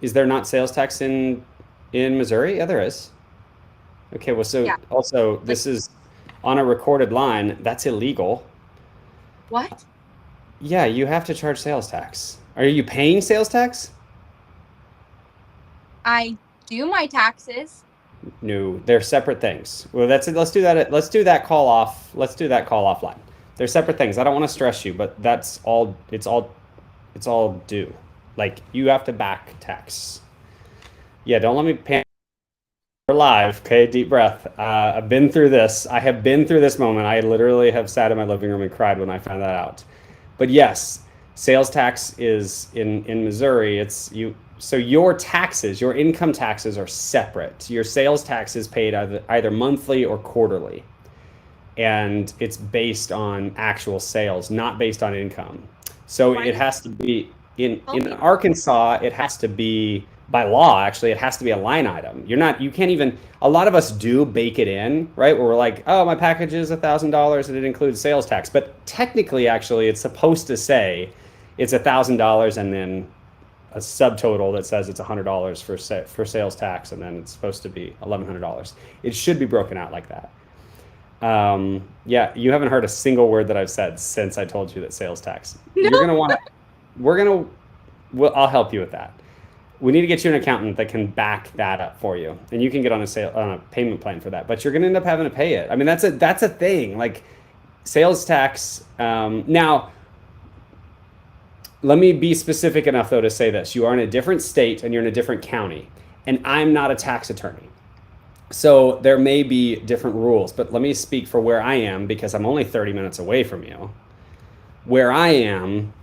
Is there not sales tax in Missouri? Yeah, there is. Okay, well, so Yeah. also Like, this is on a recorded line. That's illegal. what? Yeah, you have to charge sales tax. Are you paying sales tax? I do my taxes. No, they're separate things. Well, that's it. Let's do that. Let's do that call off. Let's do that call offline. They're separate things. I don't want to stress you, but that's all. It's all due. Like you have to back tax. Yeah, don't let me panic. We're live. Okay, deep breath. I've been through this. I have been through this moment. I literally have sat in my living room and cried when I found that out. But yes, sales tax is in Missouri. It's you. So your taxes, your income taxes are separate. Your sales tax is paid either monthly or quarterly, and it's based on actual sales, not based on income. So Why it does has to be tell in me? Arkansas, it has to be by law, actually, it has to be a line item. You can't even, a lot of us do bake it in, right? Where we're like, oh, my package is $1,000 and it includes sales tax. But technically, actually, it's supposed to say it's $1,000 and then a subtotal that says it's $100 for sales tax, and then it's supposed to be $1,100. It should be broken out like that. Yeah, you haven't heard a single word that I've said since I told you that sales tax. No. You're gonna want to. We're gonna. I'll help you with that. We need to get you an accountant that can back that up for you, and you can get on a payment plan for that. But you're gonna end up having to pay it. I mean, that's a thing. Like sales tax. Now, let me be specific enough though to say this: you are in a different state and you're in a different county, and I'm not a tax attorney. So there may be different rules, but let me speak for where I am because I'm only 30 minutes away from you. Where I am,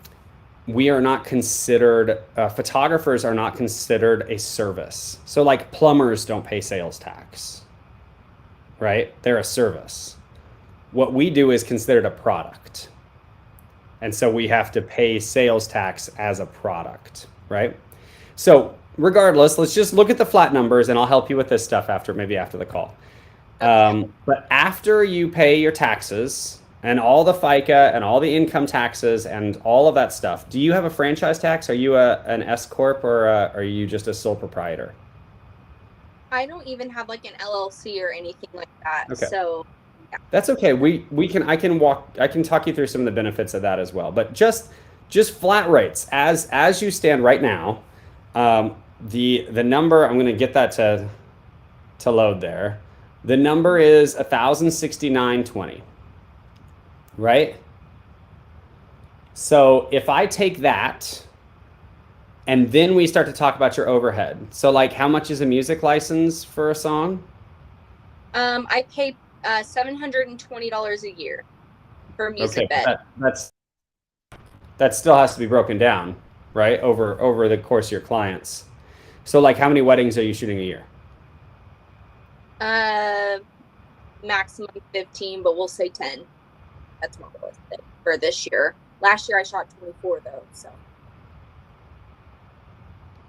we are not considered, photographers are not considered a service. So, like plumbers don't pay sales tax, right? They're a service. What we do is considered a product. And so we have to pay sales tax as a product, right? So, regardless, let's just look at the flat numbers and I'll help you with this stuff maybe after the call. Okay. But after you pay your taxes and all the FICA and all the income taxes and all of that stuff, do you have a franchise tax? Are you an S corp or are you just a sole proprietor? I don't even have like an LLC or anything like that. Okay. So yeah. That's okay. We can I can talk you through some of the benefits of that as well. But just flat rates as you stand right now. The number, I'm going to get that to load there. The number is 1,069.20, right? So if I take that and then we start to talk about your overhead. So like how much is a music license for a song? I pay $720 a year for Okay, music bed. that still has to be broken down, right? Over the course of your clients. So like how many weddings are you shooting a year? Maximum 15, but we'll say 10. That's more realistic for this year. Last year I shot 24 though, so.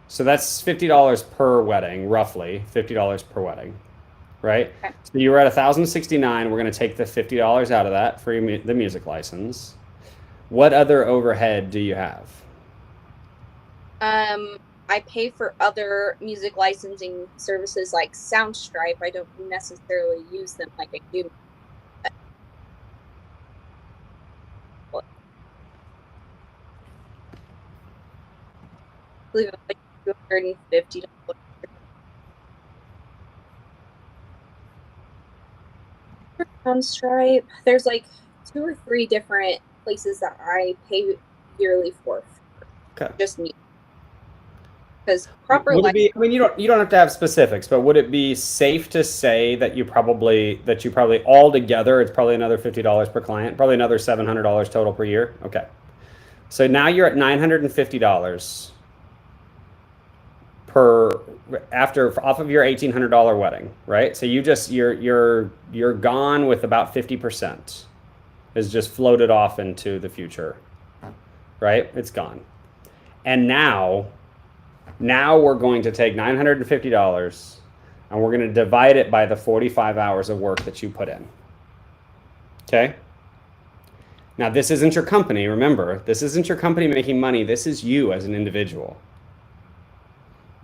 So that's $50 per wedding, roughly $50 per wedding, right? Okay. So you were at 1,069. We're going to take the $50 out of that for the music license. What other overhead do you have? I pay for other music licensing services like Soundstripe. I don't necessarily use them like I do. I believe it's like $250. Soundstripe. There's like 2 or 3 different places that I pay yearly for Okay. just music. Because proper Would it life. be, I mean, you don't have to have specifics, but would it be safe to say that you probably all together, it's probably another $50 per client, probably another $700 total per year? Okay. So now you're at $950 per after off of your $1,800 wedding, right? So you're gone with about 50% is just floated off into the future, right? It's gone. And now we're going to take $950 and we're going to divide it by the 45 hours of work that you put in. Okay? Now, this isn't your company, remember. This isn't your company making money. This is you as an individual.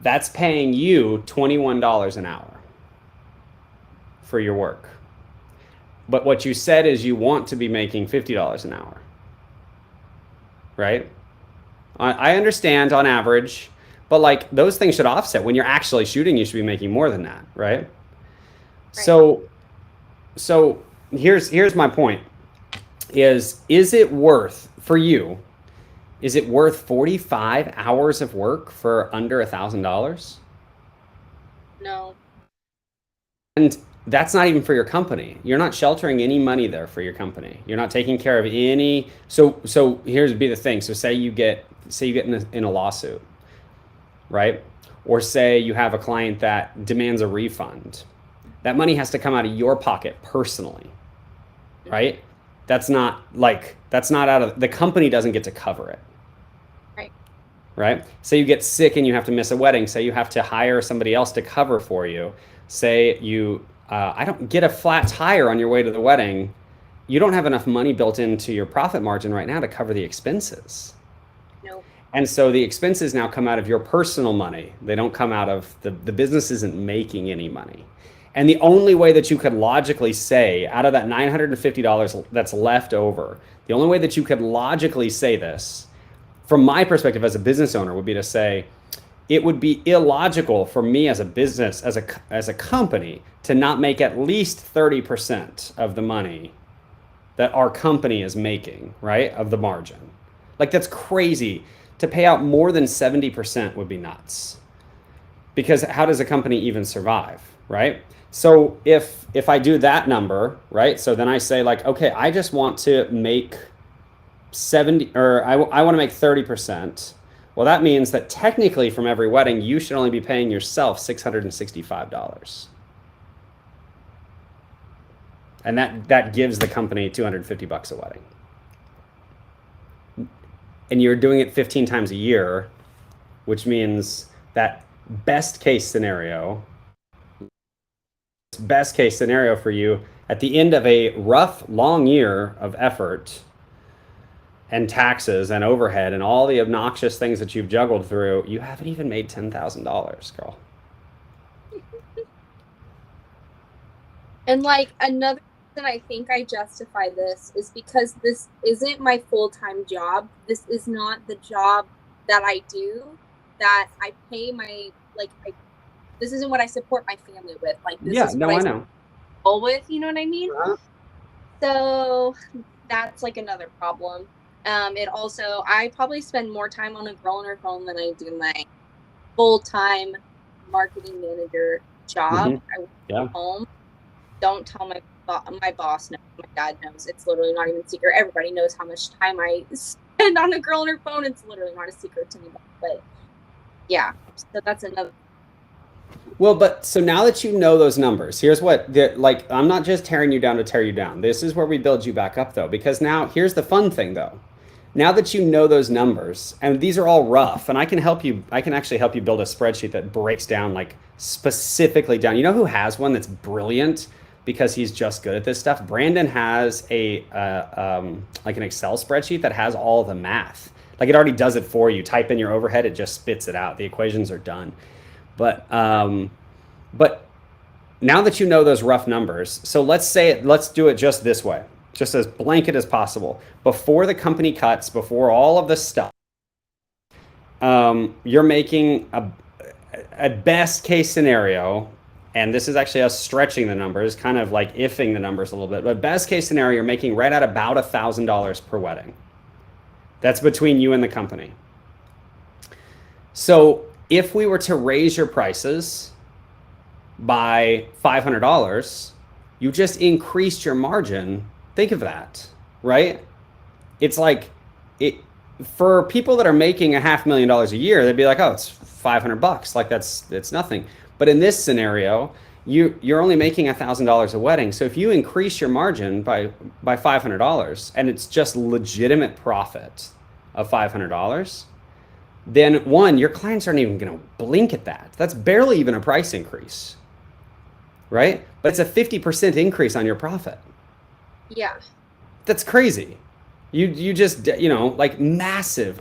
That's paying you $21 an hour for your work. But what you said is you want to be making $50 an hour. right? I understand on average, but like those things should offset. When you're actually shooting, you should be making more than that, right? Right. So so here's my point is it worth for you, is it worth 45 hours of work for under $1,000? No. And that's not even for your company. You're not sheltering any money there for your company. You're not taking care of any. So here's be the thing. So say you get in a lawsuit, right? Or say you have a client that demands a refund. That money has to come out of your pocket personally, right? That's not out of the company doesn't get to cover it, Right. right? Say you get sick and you have to miss a wedding. Say you have to hire somebody else to cover for you. Say you, I don't get a flat tire on your way to the wedding. You don't have enough money built into your profit margin right now to cover the expenses. No. And so the expenses now come out of your personal money. They don't come out of the business isn't making any money. And the only way that you could logically say out of that $950 that's left over, the only way that you could logically say this from my perspective as a business owner would be to say, it would be illogical for me as a business, as a company, to not make at least 30% of the money that our company is making, right? Of the margin. Like that's crazy. To pay out more than 70% would be nuts. Because how does a company even survive, right? So if I do that number, right? So then I say like, okay, I just want to make 70 or I want to make 30%. Well, that means that technically from every wedding, you should only be paying yourself $665. And that gives the company 250 bucks a wedding. And you're doing it 15 times a year, which means that best case scenario for you at the end of a rough, long year of effort and taxes and overhead and all the obnoxious things that you've juggled through, you haven't even made $10,000, girl. And like another reason I think I justify this is because this isn't my full-time job. This is not the job that I do, that I pay my this isn't what I support my family with. Like this Yeah, is no, what I I know. roll with, you know what I mean? So that's like another problem. It also I probably spend more time on a girl on her phone than I do my full-time marketing manager job. Hmm. I work Yeah. from home. Don't tell my boss knows. My dad knows. It's literally not even a secret. Everybody knows how much time I spend on a girl on her phone. It's literally not a secret to anybody. But yeah, so that's another. Well, but so now that you know those numbers, here's what like I'm not just tearing you down to tear you down. This is where we build you back up though, because now here's the fun thing though. Now that you know those numbers, and these are all rough, and I can actually help you build a spreadsheet that breaks down like specifically down. You know who has one that's brilliant because he's just good at this stuff? Brandon has a like an Excel spreadsheet that has all the math. Like it already does it for you. Type in your overhead, it just spits it out. The equations are done. But now that you know those rough numbers, so let's do it just this way, just as blanket as possible. Before the company cuts, before all of this stuff, you're making a best case scenario, and this is actually us stretching the numbers, kind of like ifing the numbers a little bit. But best case scenario, you're making right at about $1,000 per wedding. That's between you and the company. So if we were to raise your prices by $500, you just increased your margin. Think of that, right? It's like it for people that are making $500,000 a year, they'd be like, "Oh, it's 500 bucks. Like it's nothing." But in this scenario, you're only making $1,000 a wedding. So if you increase your margin by $500 and it's just legitimate profit of $500, then one, your clients aren't even going to blink at that. That's barely even a price increase, right? But it's a 50% increase on your profit. Yeah. That's crazy. You just, like massive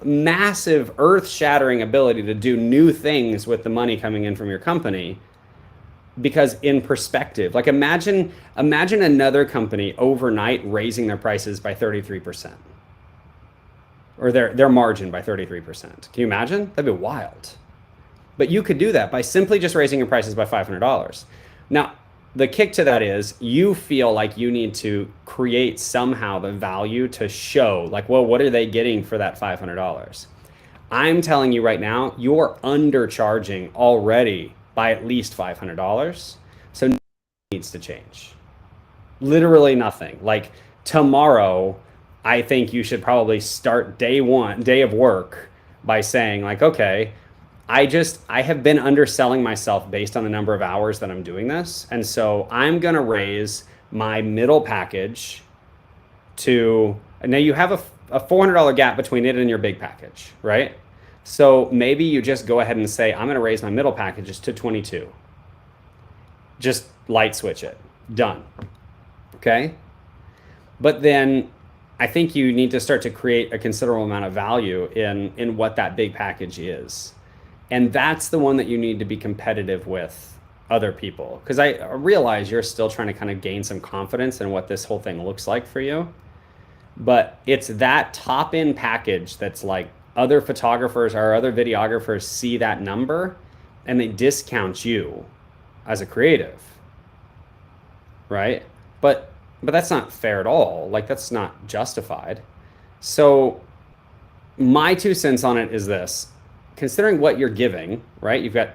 earth-shattering ability to do new things with the money coming in from your company. Because in perspective, like imagine another company overnight raising their prices by 33%. or their margin by 33%. Can you imagine? That'd be wild. But you could do that by simply just raising your prices by $500. Now, the kick to that is you feel like you need to create somehow the value to show, like, well, what are they getting for that $500? I'm telling you right now, you're undercharging already by at least $500. So nothing needs to change. Literally nothing. Like tomorrow, I think you should probably start day of work by saying like, okay, I have been underselling myself based on the number of hours that I'm doing this. And so I'm going to raise my middle package to, now you have a $400 gap between it and your big package, right? So maybe you just go ahead and say, I'm going to raise my middle packages to 22. Just light switch it. Done. Okay. But then I think you need to start to create a considerable amount of value in what that big package is. And that's the one that you need to be competitive with other people. Because I realize you're still trying to kind of gain some confidence in what this whole thing looks like for you. But it's that top end package that's like other photographers or other videographers see that number and they discount you as a creative. Right? But that's not fair at all. Like that's not justified. So my 2 cents on it is this. Considering what you're giving, right? You've got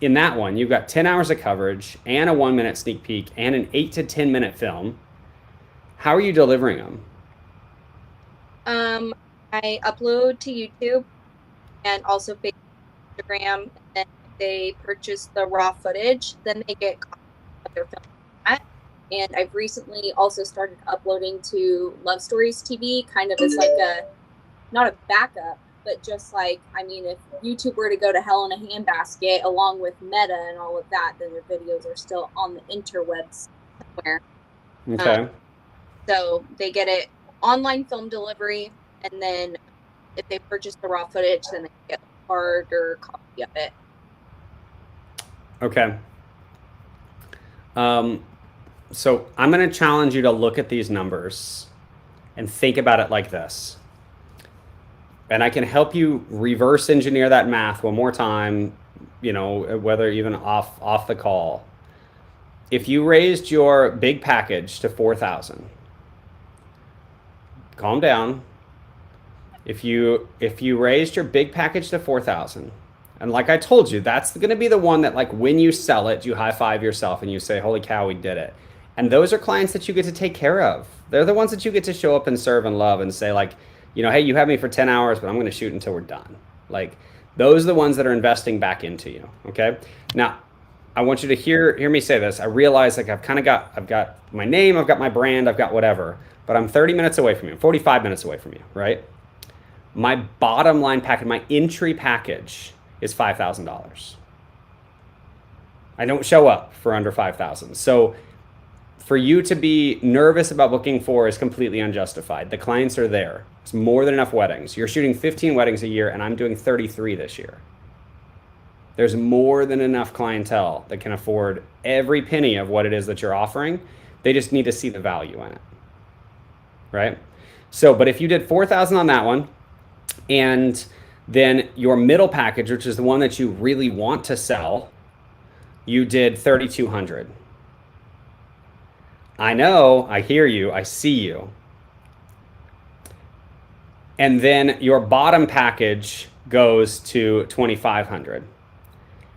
in that one, you've got 10 hours of coverage and a 1-minute sneak peek and an 8 to 10 minute film. How are you delivering them? I upload to YouTube and also Facebook, Instagram, and then they purchase the raw footage, then they get copies of their film. And I've recently also started uploading to Love Stories TV, kind of as like not a backup, but just like, I mean, if YouTube were to go to hell in a handbasket along with Meta and all of that, then their videos are still on the interwebs somewhere. Okay. So they get it online film delivery, and then if they purchase the raw footage, then they get a harder copy of it. Okay. So I'm going to challenge you to look at these numbers and think about it like this. And I can help you reverse engineer that math one more time, you know, whether even off the call. If you raised your big package to 4,000, calm down. If you raised your big package to 4,000, and like I told you, that's going to be the one that like when you sell it, you high five yourself and you say, holy cow, we did it. And those are clients that you get to take care of. They're the ones that you get to show up and serve and love and say like, you know, hey, you have me for 10 hours, but I'm going to shoot until we're done. Like those are the ones that are investing back into you. Okay. Now I want you to hear me say this. I realize like I've got my name, I've got my brand, I've got whatever, but I'm 30 minutes away from you, 45 minutes away from you, right? My bottom line package, my entry package is $5,000. I don't show up for under 5,000. So for you to be nervous about booking 4 is completely unjustified. The clients are there. It's more than enough weddings. You're shooting 15 weddings a year and I'm doing 33 this year. There's more than enough clientele that can afford every penny of what it is that you're offering. They just need to see the value in it. Right? So, but if you did 4,000 on that one, and then your middle package, which is the one that you really want to sell, you did 3,200. I know, I hear you, I see you. And then your bottom package goes to 2,500.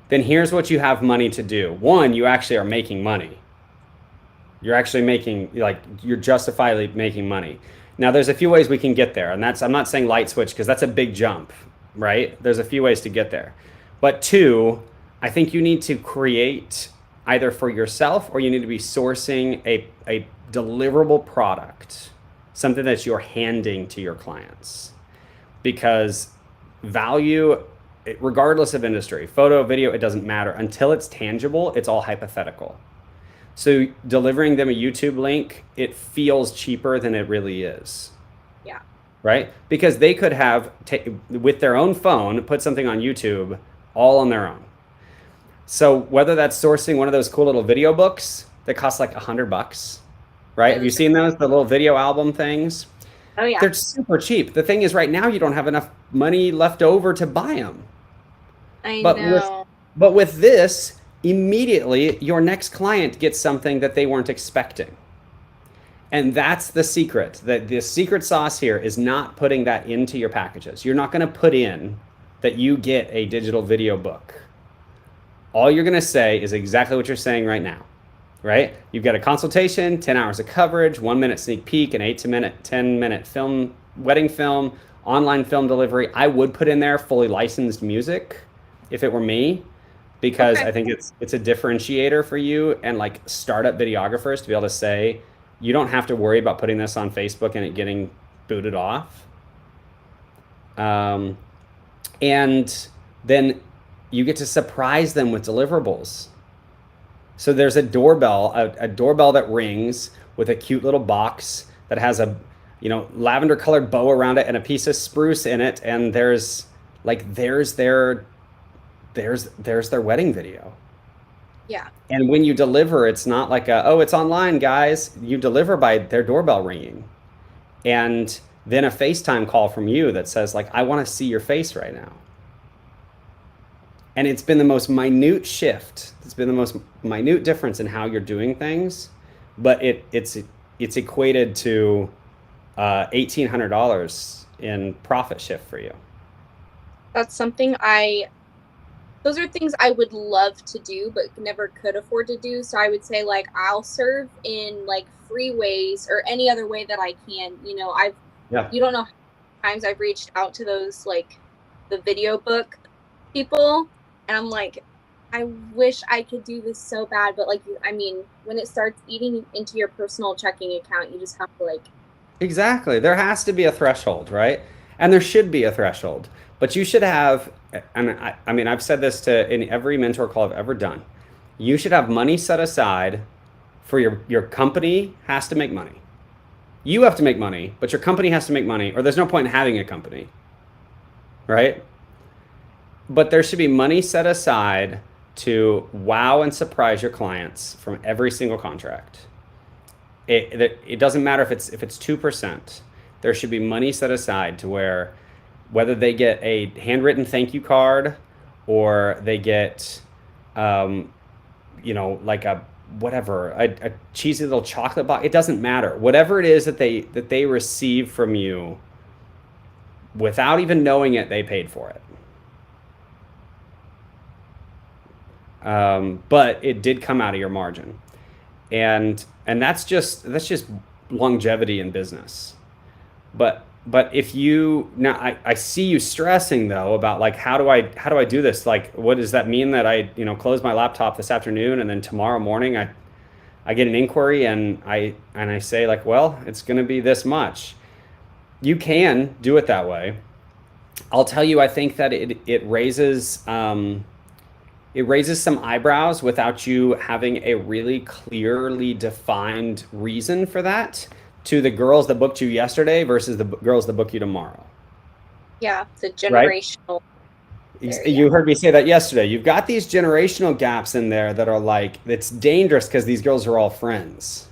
Then here's what you have money to do. One, you actually are making money. You're actually making, like, you're justifiably making money. Now, there's a few ways we can get there. And that's, I'm not saying light switch because that's a big jump, right? There's a few ways to get there. But 2, I think you need to create either for yourself or you need to be sourcing a deliverable product, something that you're handing to your clients. Because value, regardless of industry, photo, video, it doesn't matter. Until it's tangible, it's all hypothetical. So delivering them a YouTube link, it feels cheaper than it really is. Yeah. Right? Because they could have, with their own phone, put something on YouTube all on their own. So whether that's sourcing one of those cool little video books that cost like $100, right? Have you seen those, the little video album things? Oh yeah, They're super cheap. The thing is, right now, you don't have enough money left over to buy them. I But with know. but with this, immediately your next client gets something that they weren't expecting. And that's the secret. The secret sauce here is not putting that into your packages. You're not going to put in that you get a digital video book. All you're going to say is exactly what you're saying right now, right? You've got a consultation, 10 hours of coverage, 1 minute sneak peek, an 10-minute film, wedding film, online film delivery. I would put in there fully licensed music if it were me, because Okay. I think it's a differentiator for you and like startup videographers to be able to say, you don't have to worry about putting this on Facebook and it getting booted off. Um, and then you get to surprise them with deliverables. So there's a doorbell, a doorbell that rings with a cute little box that has a, lavender colored bow around it and a piece of spruce in it. And there's their wedding video. Yeah. And when you deliver, it's not like oh, it's online, guys. You deliver by their doorbell ringing. And then a FaceTime call from you that says, like, I want to see your face right now. And it's been the most minute shift. It's been the most minute difference in how you're doing things, but it's equated to $1,800 in profit shift for you. That's something those are things I would love to do, but never could afford to do. So I would say, like, I'll serve in like free ways or any other way that I can. Yeah. You don't know how many times I've reached out to those, like, the video book people, and I'm like, I wish I could do this so bad, but like, when it starts eating into your personal checking account, you just have to, like, Exactly. There has to be a threshold, right? And there should be a threshold. But you should have, and I mean, I've said this in every mentor call I've ever done. You should have money set aside for your company has to make money. You have to make money, but your company has to make money, or there's no point in having a company, right? But there should be money set aside to wow and surprise your clients from every single contract. It doesn't matter if it's 2%. There should be money set aside to where whether they get a handwritten thank you card or they get like a cheesy little chocolate box. It doesn't matter. Whatever it is that they receive from you, without even knowing it, they paid for it. But it did come out of your margin, and that's just longevity in business. But if you now, I see you stressing though about, like, how do I do this? Like, what does that mean that I close my laptop this afternoon and then tomorrow morning I get an inquiry and I say, like, well, it's going to be this much. You can do it that way. I'll tell you, I think that it raises some eyebrows without you having a really clearly defined reason for that to the girls that booked you yesterday versus the girls that book you tomorrow. Yeah, it's a generational. Right? You heard me say that yesterday. You've got these generational gaps in there that are like, it's dangerous because these girls are all friends.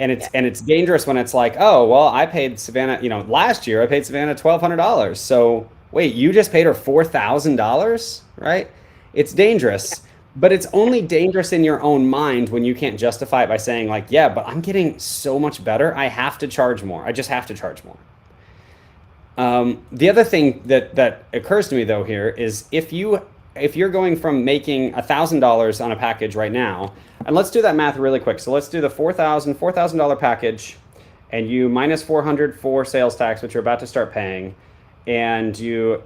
And it's dangerous when it's like, oh, well, I paid Savannah, last year I paid Savannah $1,200. So wait, you just paid her $4,000, right? It's dangerous, but it's only dangerous in your own mind when you can't justify it by saying, like, yeah, but I'm getting so much better. I have to charge more. I just have to charge more. The other thing that occurs to me though here is if you're going from making $1,000 on a package right now, and let's do that math really quick. So let's do the $4,000 package, and you minus 400 for sales tax, which you're about to start paying, and you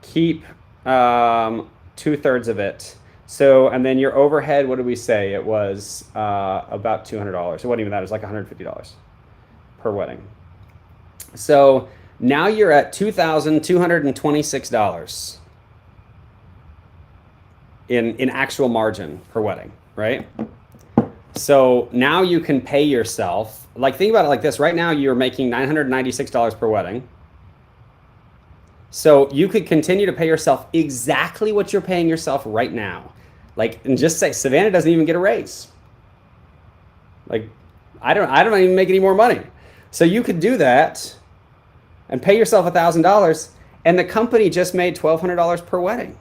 keep 2/3 of it. So, and then your overhead, what did we say? It was about $200. It wasn't even that. It was like $150 per wedding. So now you're at $2,226 in actual margin per wedding, right? So now you can pay yourself, like, think about it like this. Right now you're making $996 per wedding. So you could continue to pay yourself exactly what you're paying yourself right now. Like, and just say Savannah doesn't even get a raise. Like, I don't even make any more money. So you could do that and pay yourself $1,000, and the company just made $1,200 per wedding.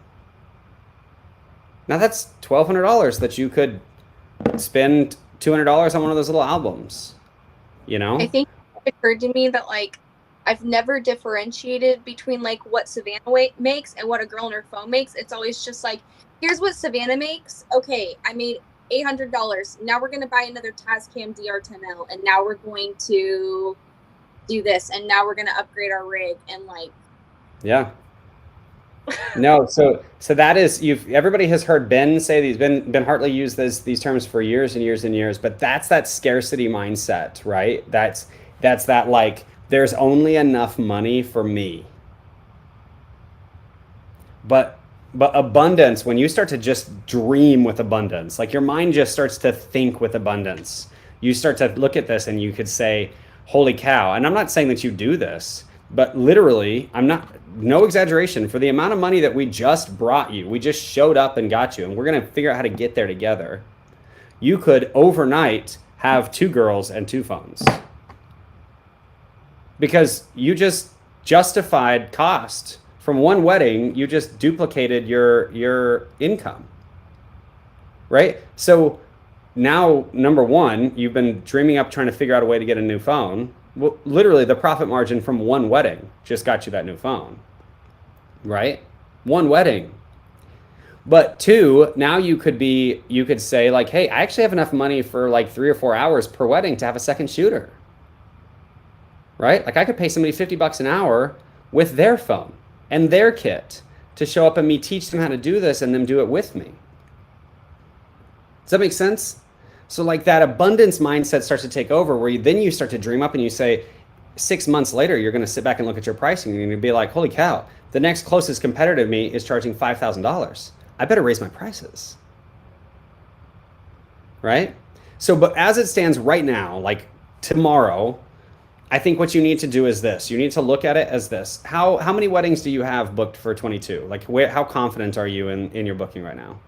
Now that's $1,200 that you could spend $200 on one of those little albums, you I know? think it occurred to me that like I've never differentiated between like what Savannah makes and what a girl on her phone makes. It's always just like, here's what Savannah makes. Okay, I made $800. Now we're gonna buy another Tascam DR10L, and now we're going to do this, and now we're gonna upgrade our rig, and like, Yeah. No, so that is everybody has heard Ben say these Ben Hartley used these terms for years and years and years, but that's that scarcity mindset, right? That's that like there's only enough money for me. But abundance, when you start to just dream with abundance, like your mind just starts to think with abundance. You start to look at this and you could say, "Holy cow." And I'm not saying that you do this, but literally, I'm not no exaggeration for the amount of money that we just brought you. We just showed up and got you, and we're going to figure out how to get there together. You could overnight have 2 girls and 2 phones. Because you just justified cost from one wedding, you just duplicated your income, right? So now, number one, you've been dreaming up trying to figure out a way to get a new phone. Well, literally, the profit margin from one wedding just got you that new phone, right? One wedding. But 2, now you could say like, hey, I actually have enough money for like 3 or 4 hours per wedding to have a second shooter, right? Like I could pay somebody $50 an hour with their phone and their kit to show up and me teach them how to do this and them do it with me. Does that make sense? So like that abundance mindset starts to take over where then you start to dream up and you say 6 months later, you're going to sit back and look at your pricing and you're going to be like, holy cow, the next closest competitor to me is charging $5,000. I better raise my prices. Right? So, but as it stands right now, like tomorrow, I think what you need to do is this. You need to look at it as this. How many weddings do you have booked for 22? Like how confident are you in your booking right now?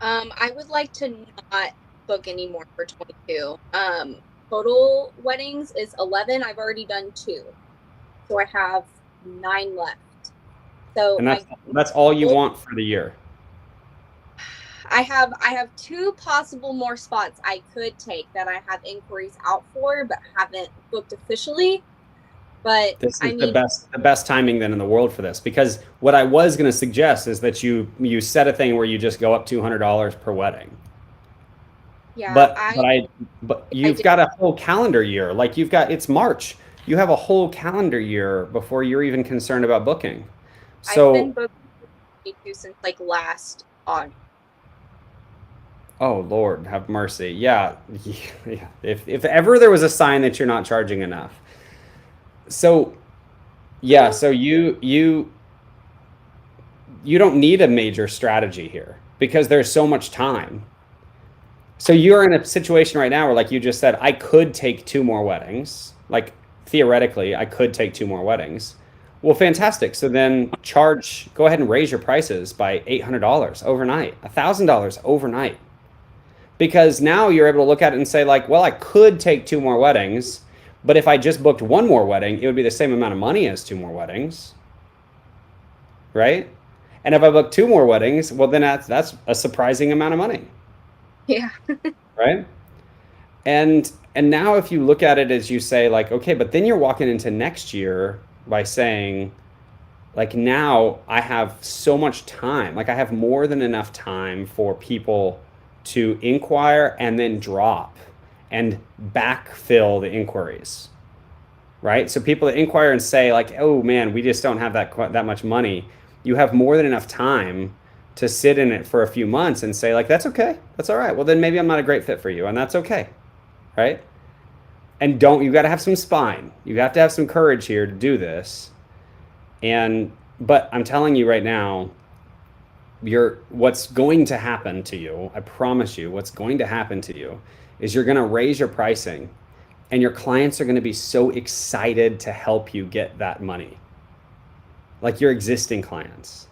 I would like to not book any more for 22. Total weddings is 11. I've already done 2. So I have 9 left. So and that's all you want for the year. I have 2 possible more spots I could take that I have inquiries out for but haven't booked officially. But this is the best timing then in the world for this, because what I was going to suggest is that you set a thing where you just go up $200 per wedding. Yeah, but you've got a whole calendar year. Like it's March. You have a whole calendar year before you're even concerned about booking. So I've been booking since like last August. Oh Lord, have mercy. Yeah. If ever there was a sign that you're not charging enough. So yeah, so you don't need a major strategy here because there's so much time. So you're in a situation right now where, like you just said, I could take 2 more weddings. Like theoretically, I could take 2 more weddings. Well, fantastic. So then go ahead and raise your prices by $800 overnight, $1,000 overnight. Because now you're able to look at it and say like, well, I could take 2 more weddings, but if I just booked 1 more wedding, it would be the same amount of money as 2 more weddings. Right? And if I book 2 more weddings, well, then that's a surprising amount of money. Yeah. Right? And now if you look at it as you say like, okay, but then you're walking into next year by saying like, now I have so much time. Like I have more than enough time for people to inquire and then drop and backfill the inquiries, right? So people that inquire and say like, oh man, we just don't have that much money. You have more than enough time to sit in it for a few months and say like, that's okay. That's all right. Well, then maybe I'm not a great fit for you, and that's okay. Right? And you got to have some spine. You have to have some courage here to do this. But I'm telling you right now, what's going to happen to you, I promise you, what's going to happen to you is you're going to raise your pricing and your clients are going to be so excited to help you get that money. Like your existing clients.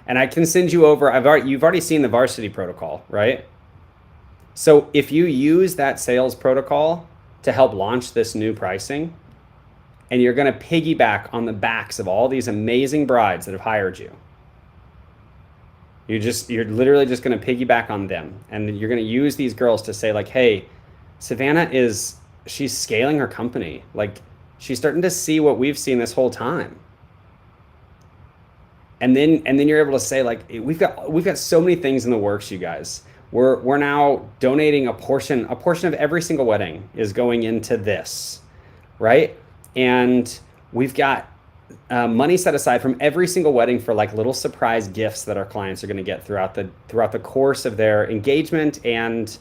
And I can send you over, you've already seen the varsity protocol, right? So if you use that sales protocol to help launch this new pricing. And you're going to piggyback on the backs of all these amazing brides that have hired you. You're literally just going to piggyback on them. And you're going to use these girls to say like, hey, Savannah she's scaling her company. Like, she's starting to see what we've seen this whole time. And then you're able to say like, we've got so many things in the works, you guys. We're now donating a portion of every single wedding is going into this, right? And we've got money set aside from every single wedding for like little surprise gifts that our clients are going to get throughout the course of their engagement and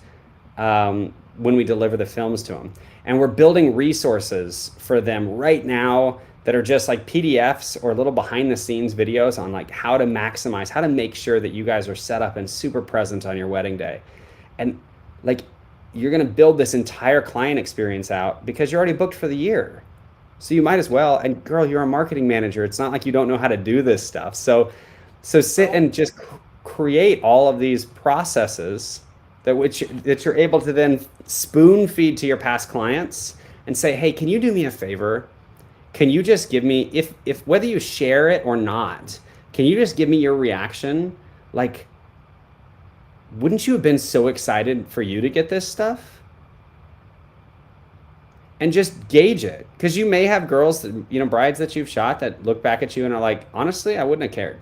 when we deliver the films to them. And we're building resources for them right now that are just like PDFs or little behind the scenes videos on like how to make sure that you guys are set up and super present on your wedding day. And like, you're going to build this entire client experience out because you're already booked for the year. So you might as well, and girl, you're a marketing manager. It's not like you don't know how to do this stuff. So sit and just create all of these processes that you're able to then spoon feed to your past clients and say, hey, can you do me a favor? Can you just give me, if whether you share it or not, can you just give me your reaction? Like, wouldn't you have been so excited for you to get this stuff? And just gauge it. Because you may have girls, brides that you've shot that look back at you and are like, honestly, I wouldn't have cared.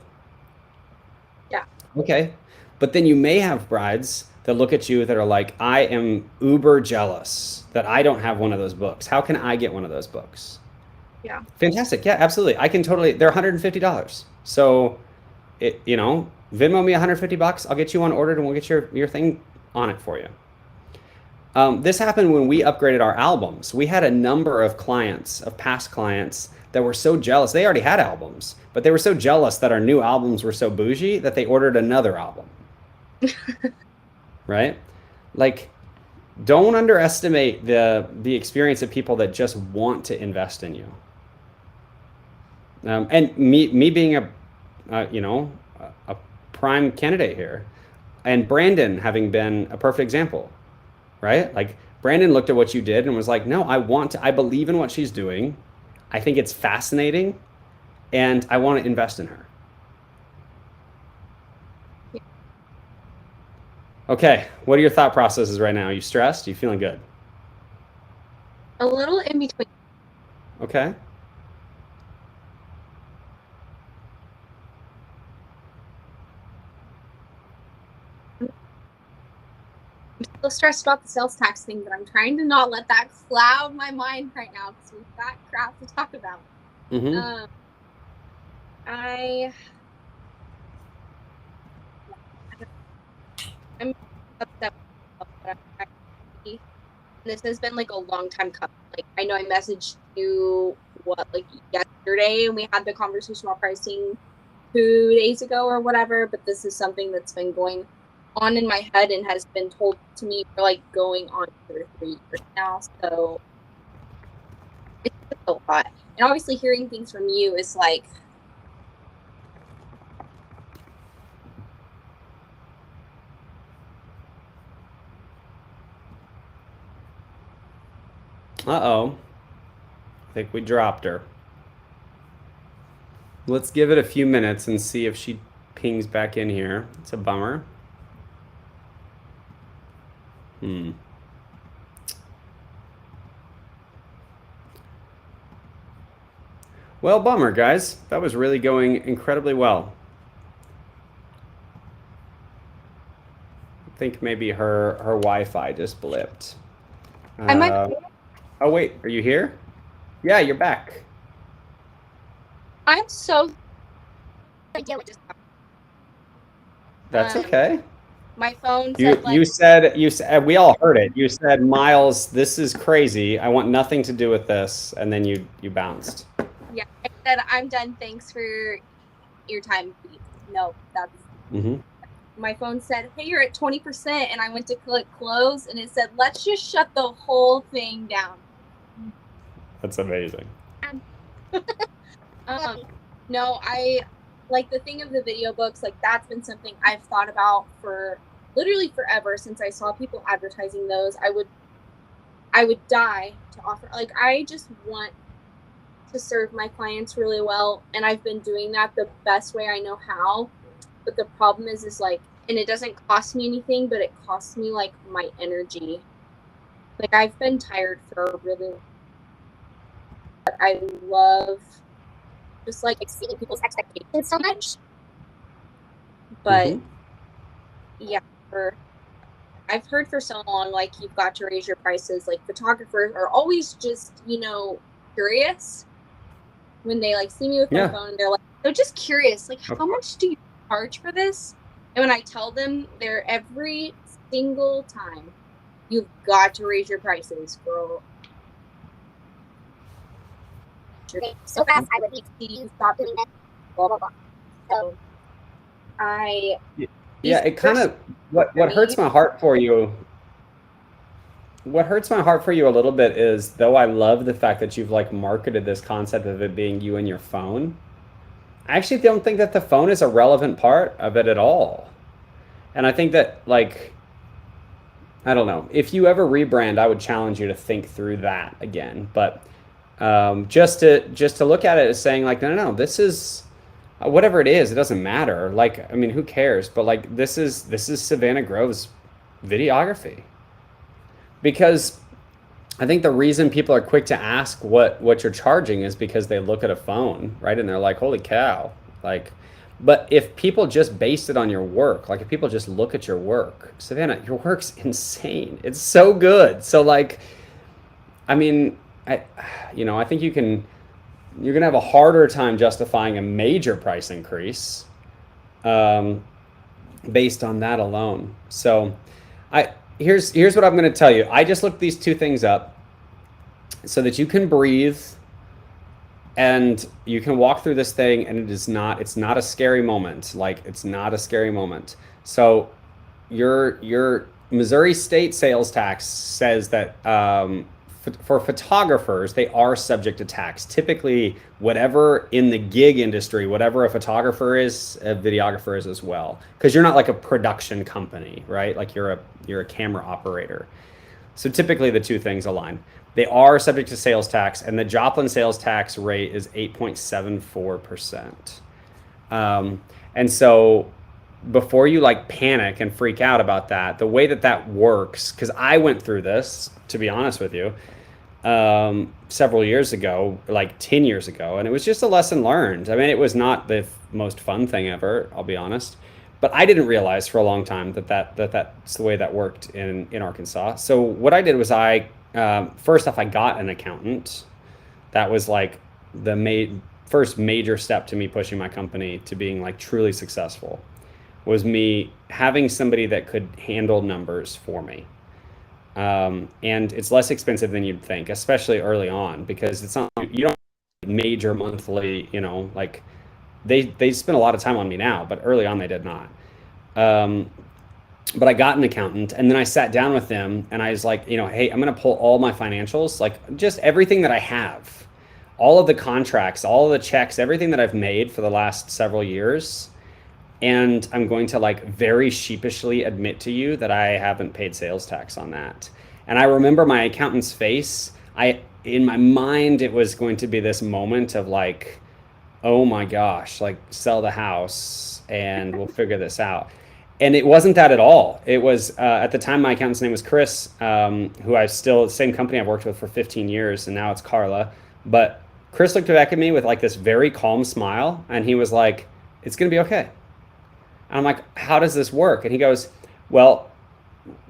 Yeah. Okay. But then you may have brides that look at you that are like, I am uber jealous that I don't have one of those books. How can I get one of those books? Yeah. Fantastic. Yeah, absolutely. I can totally, they're $150. So, Venmo me $150. I'll get you on order and we'll get your thing on it for you. This happened when we upgraded our albums. We had a number of past clients that were so jealous. They already had albums, but they were so jealous that our new albums were so bougie that they ordered another album. Right? Like, don't underestimate the experience of people that just want to invest in you. And me being a prime candidate here, and Brandon having been a perfect example, right? Like, Brandon looked at what you did and was like, no, I believe in what she's doing. I think it's fascinating and I want to invest in her. Okay, what are your thought processes right now? Are you stressed? Are you feeling good? A little in between. Okay. I'm still stressed about the sales tax thing, but I'm trying to not let that cloud my mind right now because we've got crap to talk about. Mm-hmm. I'm upset. This has been like a long time coming. Like, I know I messaged you yesterday, and we had the conversation about pricing 2 days ago or whatever. But this is something that's been going on in my head and has been told to me for like going on 2 or 3 years now. So it's a lot, and obviously hearing things from you is like. Uh-oh. I think we dropped her. Let's give it a few minutes and see if she pings back in here. It's a bummer. Well, bummer, guys. That was really going incredibly well. I think maybe her Wi-Fi just blipped. I might. Oh, wait. Are you here? Yeah, you're back. I'm so. That's okay. My phone said, you said, we all heard it. You said, Miles, this is crazy. I want nothing to do with this. And then you bounced. Yeah, I said, I'm done. Thanks for your time. No, that's. Mm-hmm. My phone said, hey, you're at 20%. And I went to click close and it said, let's just shut the whole thing down. That's amazing. No, I like the thing of the video books. Like, that's been something I've thought about for literally forever since I saw people advertising those. I would die to offer. Like, I just want to serve my clients really well, and I've been doing that the best way I know how. But the problem is like, and it doesn't cost me anything, but it costs me like my energy. Like, I've been tired for a really, but I love just like exceeding people's expectations so much. But yeah, I've heard for so long, like, you've got to raise your prices. Like, photographers are always just, curious when they like see me with my phone. They're just curious, like, how much do you charge for this? And when I tell them, they're every single time, you've got to raise your prices, girl. So fast, I would need to see you stop doing this. Blah blah blah. So it kind of what hurts my heart for you. What hurts my heart for you a little bit is, though I love the fact that you've like marketed this concept of it being you and your phone, I actually don't think that the phone is a relevant part of it at all. And I think that, like, I don't know, if you ever rebrand, I would challenge you to think through that again. But just to look at it as saying like, no, this is whatever it is, it doesn't matter. Like, I mean, who cares? But like, this is Savannah Grove's videography. Because I think the reason people are quick to ask what you're charging is because they look at a phone, right? And they're like, holy cow. Like, but if people just base it on your work, like if people just look at your work, Savannah, your work's insane. It's so good. So like, I mean, I think you're going to have a harder time justifying a major price increase based on that alone. So here's what I'm going to tell you. I just looked these two things up so that you can breathe and you can walk through this thing, and it's not a scary moment. Like, it's not a scary moment. So your Missouri state sales tax says that for photographers, they are subject to tax. Typically, whatever in the gig industry, whatever a photographer is, a videographer is as well. Because you're not like a production company, right? Like you're a camera operator. So typically the two things align. They are subject to sales tax, and the Joplin sales tax rate is 8.74%. And so before you like panic and freak out about that, the way that works, because I went through this, to be honest with you, several years ago, like 10 years ago, and it was just a lesson learned. I mean, it was not the most fun thing ever, I'll be honest, but I didn't realize for a long time that's the way that worked in Arkansas. So what I did was first off, I got an accountant. That was like the first major step to me pushing my company to being like truly successful, was me having somebody that could handle numbers for me. And it's less expensive than you'd think, especially early on, because it's not, you don't major monthly, like they spend a lot of time on me now, but early on they did not. But I got an accountant, and then I sat down with them and I was like, hey, I'm going to pull all my financials, like just everything that I have, all of the contracts, all of the checks, everything that I've made for the last several years. And I'm going to like very sheepishly admit to you that I haven't paid sales tax on that. And I remember my accountant's face. In my mind, it was going to be this moment of like, oh my gosh, like sell the house and we'll figure this out. And it wasn't that at all. It was, at the time, my accountant's name was Chris, who same company I've worked with for 15 years, and now it's Carla. But Chris looked back at me with like this very calm smile, and he was like, it's going to be okay. And I'm like, how does this work? And he goes, well,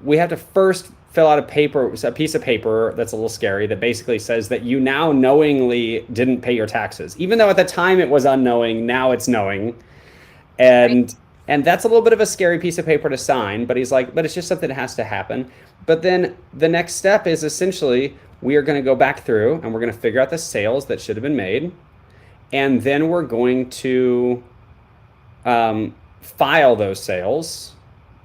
we have to first fill out a piece of paper that's a little scary that basically says that you now knowingly didn't pay your taxes. Even though at the time it was unknowing, now it's knowing. And that's a little bit of a scary piece of paper to sign, but he's like, but it's just something that has to happen. But then the next step is essentially we are going to go back through and we're going to figure out the sales that should have been made. And then we're going to file those sales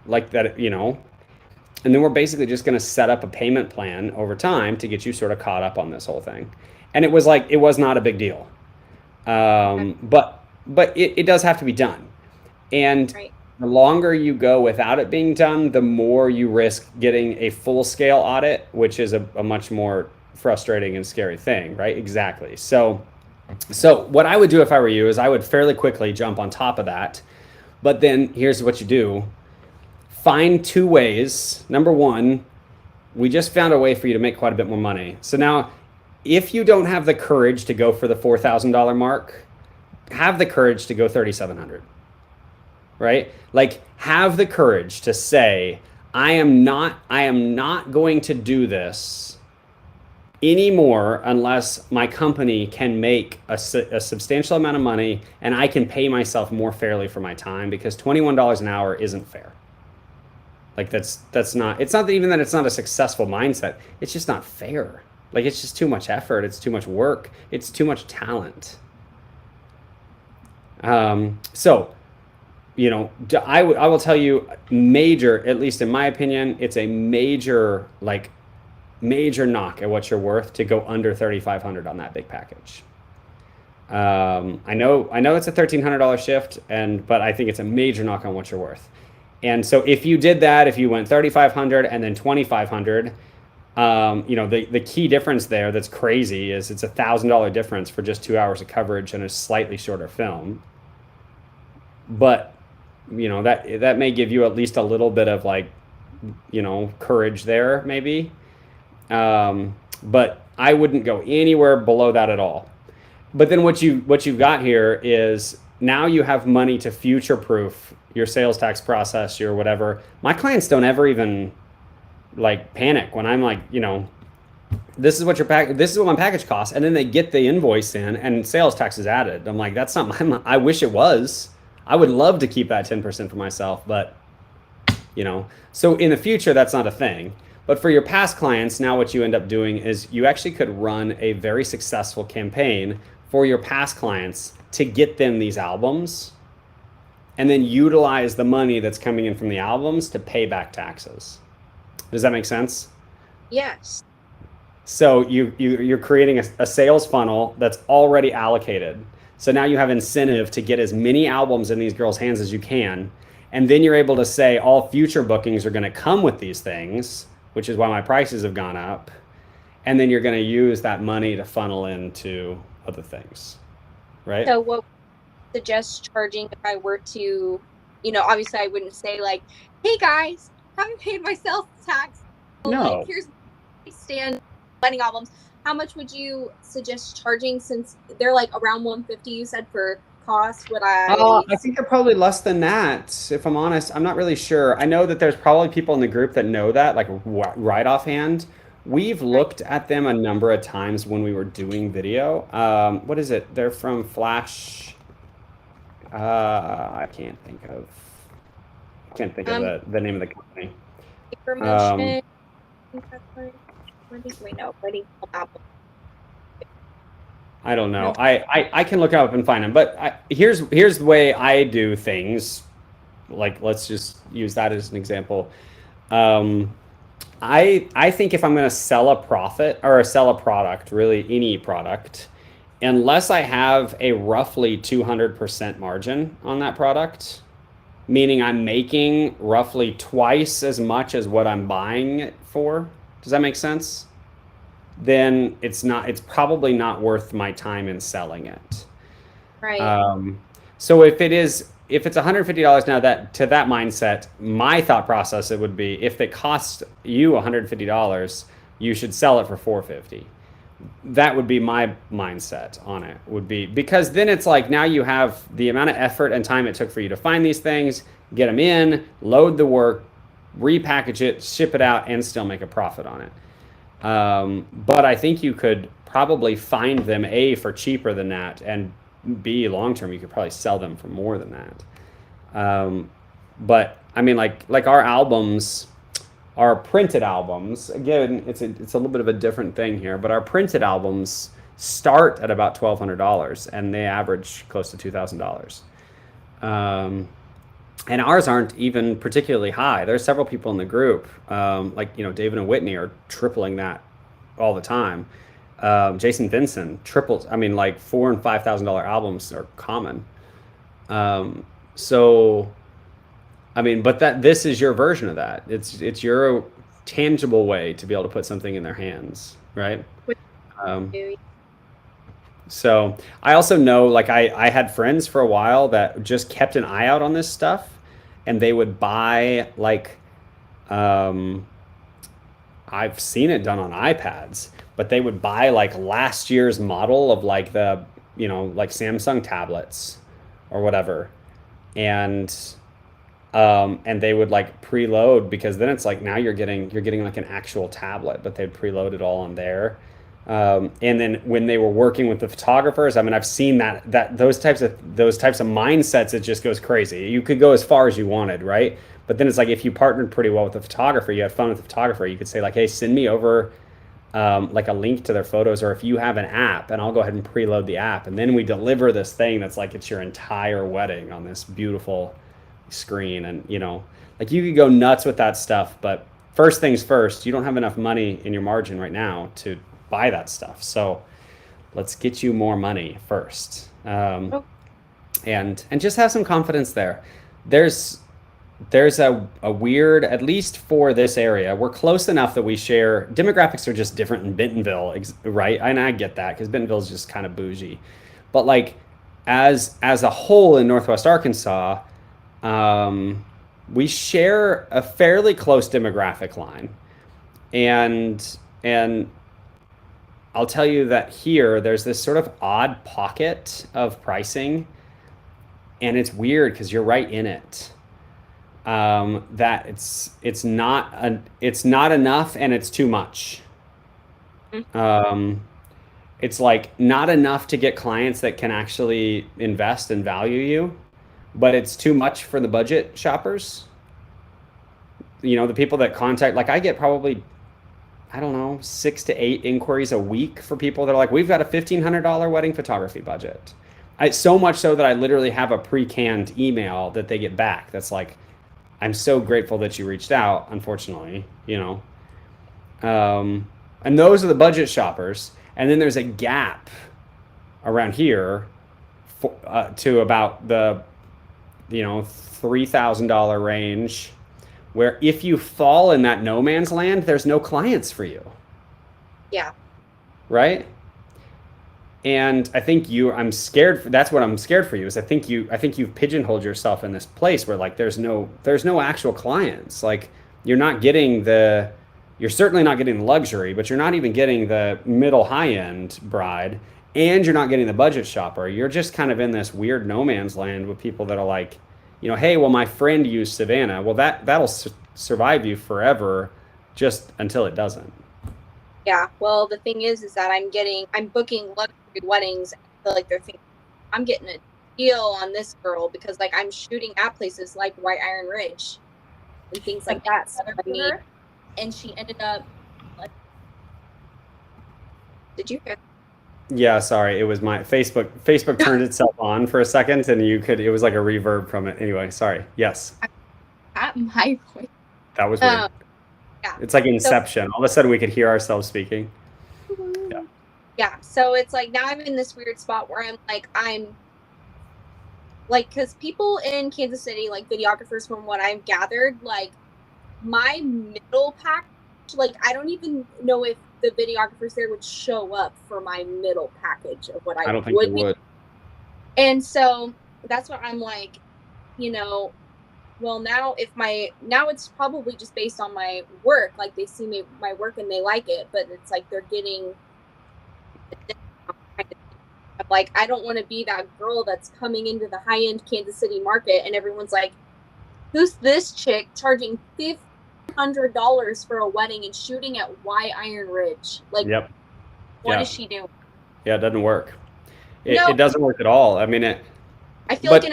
like that, and then we're basically just going to set up a payment plan over time to get you sort of caught up on this whole thing. And it was not a big deal. But it does have to be done. And the longer you go without it being done, the more you risk getting a full scale audit, which is a much more frustrating and scary thing, right? Exactly. So what I would do if I were you is I would fairly quickly jump on top of that. But then here's what you do. Find two ways. Number one, we just found a way for you to make quite a bit more money. So now, if you don't have the courage to go for the $4,000 mark, have the courage to go 3,700, right? Like, have the courage to say, I am not going to do this anymore unless my company can make a substantial amount of money and I can pay myself more fairly for my time, because $21 an hour isn't fair. Like, that's not, it's not that even that it's not a successful mindset. It's just not fair. Like, it's just too much effort. It's too much work. It's too much talent. So, I will tell you, major, at least in my opinion, it's a major knock at what you're worth to go under 3,500 on that big package. I know it's a $1,300 shift, but I think it's a major knock on what you're worth. And so if you did that, if you went 3,500 and then 2,500, the key difference there that's crazy is it's $1,000 difference for just 2 hours of coverage and a slightly shorter film. But that may give you at least a little bit of courage there, maybe. But I wouldn't go anywhere below that at all. But then what you've got here is now you have money to future-proof your sales tax process, your whatever. My clients don't ever even panic when I'm this is what my package costs, and then they get the invoice in and sales tax is added. I'm like, that's not I wish it was. I would love to keep that 10% for myself, but so in the future that's not a thing. But for your past clients, now what you end up doing is you actually could run a very successful campaign for your past clients to get them these albums, and then utilize the money that's coming in from the albums to pay back taxes. Does that make sense? Yes. So you're creating a sales funnel that's already allocated. So now you have incentive to get as many albums in these girls' hands as you can. And then you're able to say all future bookings are going to come with these things, which is why my prices have gone up. And then you're going to use that money to funnel into other things, right? So what would you suggest charging if I were to, obviously I wouldn't say hey guys, haven't paid my sales tax. No. Here's my stand wedding albums. How much would you suggest charging, since they're around $150 you said for cost? I think they're probably less than that, if I'm honest. I'm not really sure. I know that there's probably people in the group that know that, right offhand. We've looked at them a number of times when we were doing video. What is it? They're from Flash. I can't think of the name of the company. Promotion. Wait, no, wedding album. I don't know. I can look up and find them, but here's the way I do things. Let's just use that as an example. I think if I'm going to sell a product, really any product, unless I have a roughly 200% margin on that product, meaning I'm making roughly twice as much as what I'm buying it for. Does that make sense? Then it's probably not worth my time in selling it. Right. So if it's $150 now, that to that mindset, my thought process, it would be, if it costs you $150, you should sell it for $450. That would be my mindset on it, would be, because then it's now you have the amount of effort and time it took for you to find these things, get them in, load the work, repackage it, ship it out, and still make a profit on it. But I think you could probably find them for cheaper than that, and B, long term you could probably sell them for more than that. But I mean, like our albums, our printed albums, again, it's a little bit of a different thing here, but our printed albums start at about $1,200 and they average close to $2,000. And ours aren't even particularly high. There's several people in the group, David and Whitney are tripling that all the time. Jason Vinson triples. I mean, $4,000 and $5,000 albums are common. So I mean, but this is your version of that. It's your tangible way to be able to put something in their hands, right? Which Um, I do. so I also know, like I had friends for a while that just kept an eye out on this stuff, and they would buy like um, I've seen it done on iPads, but they would buy like last year's model of like the, like Samsung tablets or whatever. And they would like preload, because then it's like now you're getting like an actual tablet, but they'd preload it all on there. And then when they were working with the photographers, I mean, I've seen that those types of mindsets, it just goes crazy. You could go as far as you wanted, right? But then it's like if you partnered pretty well with the photographer, you had fun with the photographer, you could say like, hey, send me over like a link to their photos, or if you have an app, and I'll go ahead and preload the app, and then we deliver this thing that's like it's your entire wedding on this beautiful screen. And like you could go nuts with that stuff, but first things first, you don't have enough money in your margin right now to buy that stuff. So let's get you more money first, Oh, and just have some confidence there. There's a weird, at least for this area, we're close enough that we share demographics are just different in Bentonville, right? And I get that because Bentonville is just kind of bougie, but like as a whole in Northwest Arkansas, um, we share a fairly close demographic line, and I'll tell you that here there's this sort of odd pocket of pricing, and it's weird because you're right in it. That it's not enough and it's too much. mm, Um, it's like not enough to get clients that can actually invest and value you, but it's too much for the budget shoppers. The people that contact, like I get probably, I don't know, 6 to 8 inquiries a week for people that are like, we've got a $1,500 wedding photography budget. So much so that I literally have a pre-canned email that they get back. That's like, I'm so grateful that you reached out, unfortunately, Um, and those are the budget shoppers. And then there's a gap around here to about the, $3,000 range, where if you fall in that no man's land, there's no clients for you, yeah. right? And I think I'm scared that's what I'm scared for you, is I think you've pigeonholed yourself in this place where like there's no actual clients. Like you're certainly not getting the luxury, but you're not even getting the middle high end bride, and you're not getting the budget shopper. You're just kind of in this weird no man's land with people that are like, hey, well, my friend used Savannah. Well, that'll survive you forever, just until it doesn't. Yeah. Well, the thing is that I'm booking luxury weddings. I feel like they're thinking I'm getting a deal on this girl because like I'm shooting at places like White Iron Ridge and things like that. So, I mean, and she ended up like, did you hear? Yeah, sorry. It was my Facebook turned itself on for a second, and it was like a reverb from it. Anyway, sorry. Yes, At my point. that was weird. Yeah. It's like So Inception. All of a sudden we could hear ourselves speaking. Yeah. yeah. So it's like now I'm in this weird spot where I'm like, because people in Kansas City, like videographers, from what I've gathered, like my middle package, like I don't even know if the videographers there would show up for my middle package of what I I don't think they would be. would. And so that's what I'm like, well, now it's probably just based on my work. Like they see my work and they like it, but it's like they're getting a discount kind of thing. I'm like, I don't want to be that girl that's coming into the high end Kansas City market and everyone's like, who's this chick charging $1,500 for a wedding and shooting at Y Iron Ridge? Like, Yep. what Yeah. is she doing? Yeah, it doesn't work. No, It doesn't work at all. I mean, I feel like but an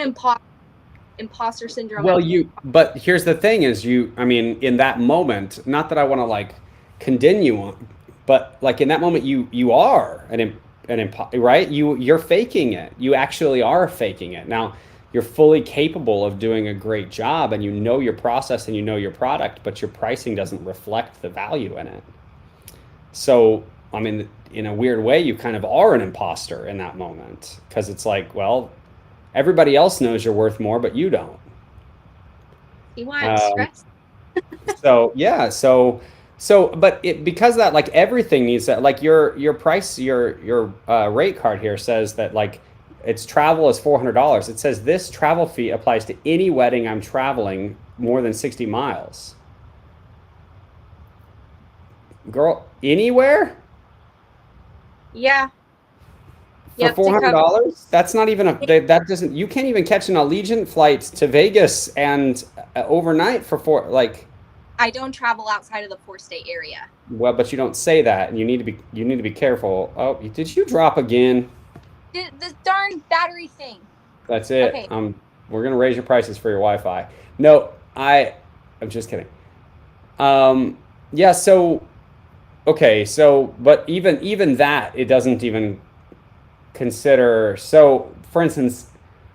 imposter syndrome. well, but here's the thing is I mean, in that moment, not that I want to like condemn you on, but like in that moment, you are right? You're faking it. You actually are faking it. Now, you're fully capable of doing a great job, and you know your process and you know your product, but your pricing doesn't reflect the value in it. So, I mean, in a weird way, you kind of are an imposter in that moment, because it's like, well, everybody else knows you're worth more, but you don't. See why I'm Um, stressed. so yeah, but it because of that like everything needs that like your price your rate card here says that like its travel is $400. It says this travel fee applies to any wedding I'm traveling more than 60 miles. Girl, anywhere Yeah. for Yep. To cover. $400? That's not even that doesn't you can't even catch an Allegiant flight to Vegas and overnight for four like I don't travel outside of the four-state area. well, but you don't say that, and you need to be careful. Oh, did you drop again? This darn battery thing. That's it. Okay. We're gonna raise your prices for your Wi-Fi. No, I'm just kidding. Um, yeah. So okay. So, but even that, it doesn't even consider. So, for instance,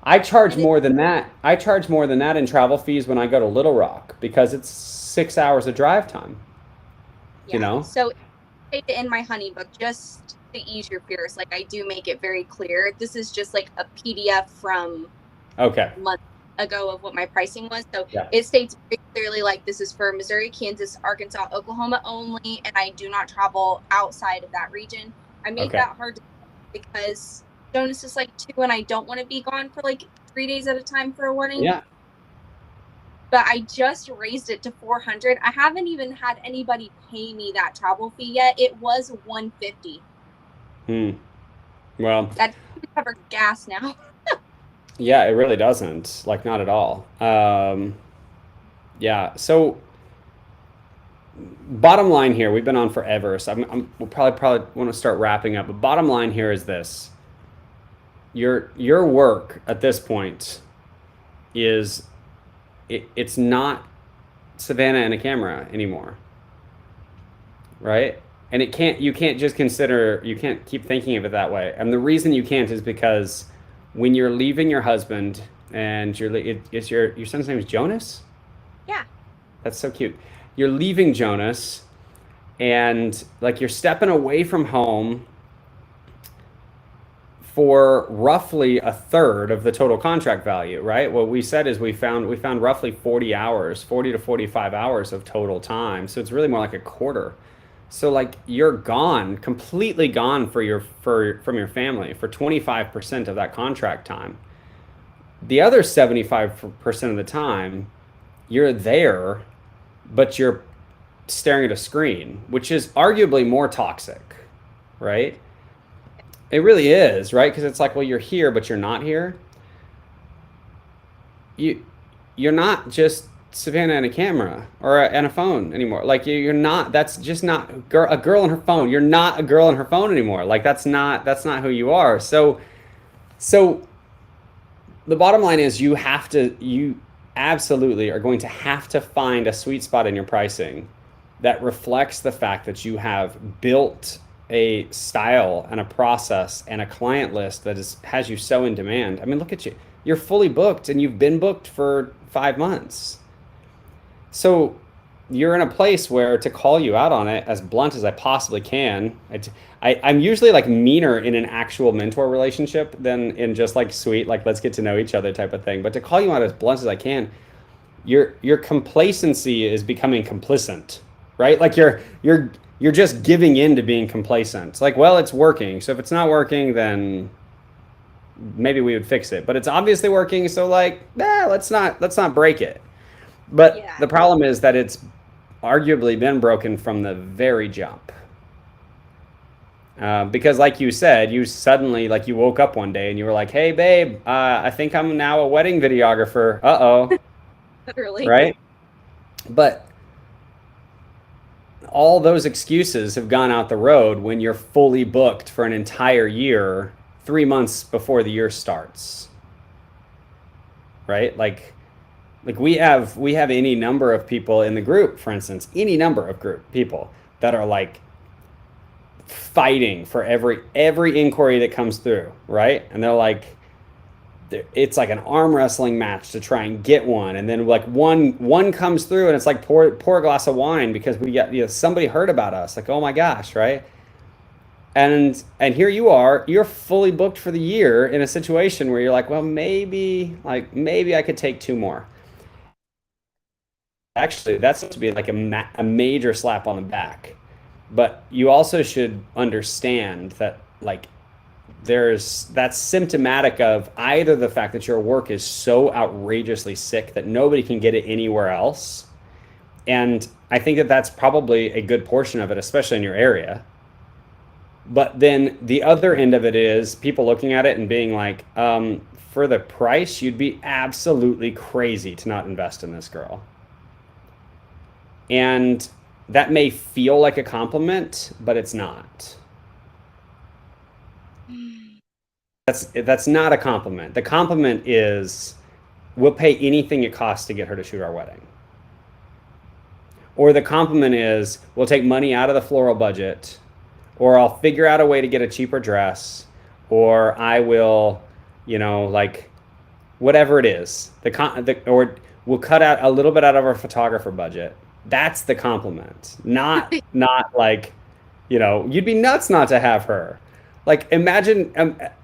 I charge And it, more than that. I charge more than that in travel fees when I go to Little Rock because it's 6 hours of drive time. You yeah. know? So in my honey book, just to ease your fears, like I do make it very clear. This is just like a PDF from Okay. months ago of what my pricing was. So Yeah. it states very clearly like this is for Missouri, Kansas, Arkansas, Oklahoma only, and I do not travel outside of that region. I made Okay. that hard because Jonas is like 2 and I don't want to be gone for like 3 days at a time for a wedding. Yeah. But I just raised it to 400. I haven't even had anybody pay me that travel fee yet. It was 150. Hmm. Well, That doesn't cover gas now. yeah, it really doesn't. Like, not at all. Yeah. So, bottom line here, we've been on forever, so we'll probably want to start wrapping up. But bottom line here is this: your work at this point is it's not Savannah and a camera anymore, right? And you can't just consider you can't keep thinking of it that way. And the reason you can't is because when you're leaving your husband and it's your son's name is Jonas. Yeah. That's so cute. You're leaving Jonas and like you're stepping away from home for roughly a third of the total contract value, right? What we said is we found roughly 40 hours, 40 to 45 hours of total time. So it's really more like a quarter. So like you're gone, completely gone from your family for 25% of that contract time. The other 75% of the time, you're there, but you're staring at a screen, which is arguably more toxic, right? It really is, right? Because it's like, well, you're here, but you're not here. You you're not just Savannah and a camera and a phone anymore. Like you're not. That's just not a girl on her phone. You're not a girl on her phone anymore. Like that's not who you are. So the bottom line is you absolutely are going to have to find a sweet spot in your pricing that reflects the fact that you have built a style and a process and a client list that has you so in demand. I mean, look at you. You're fully booked and you've been booked for 5 months. So you're in a place where to call you out on it as blunt as I possibly can. I'm usually like meaner in an actual mentor relationship than in just like sweet, like let's get to know each other type of thing. But to call you out as blunt as I can, your complacency is becoming complacent, right? Like you're just giving in to being complacent. It's like, well, it's working. So if it's not working, then maybe we would fix it. But it's obviously working, so like, let's not break it. But Yeah. the problem is that it's arguably been broken from the very jump. Because, like you said, you suddenly, like, you woke up one day and you were like, "Hey, babe, I think I'm now a wedding videographer." Uh-oh, Literally. right? But all those excuses have gone out the road when you're fully booked for an entire year, 3 months before the year starts, right? Like we have any number of people in the group, for instance, any number of group people that are like fighting for every inquiry that comes through, right? And they're like, it's like an arm wrestling match to try and get one, and then like one comes through, and it's like pour a glass of wine because we got somebody heard about us, like oh my gosh, right? And here you are, you're fully booked for the year in a situation where you're like, well maybe I could take two more. actually, that's supposed to be like a major slap on the back. But you also should understand that like that's symptomatic of either the fact that your work is so outrageously sick that nobody can get it anywhere else. And I think that that's probably a good portion of it, especially in your area. But then the other end of it is people looking at it and being like, for the price, you'd be absolutely crazy to not invest in this girl. And that may feel like a compliment, but it's not. That's not a compliment. The compliment is we'll pay anything it costs to get her to shoot our wedding. Or the compliment is we'll take money out of the floral budget, or I'll figure out a way to get a cheaper dress, or I will, like whatever it is. Or we'll cut out a little bit out of our photographer budget. That's the compliment. Not like, you'd be nuts not to have her. Like imagine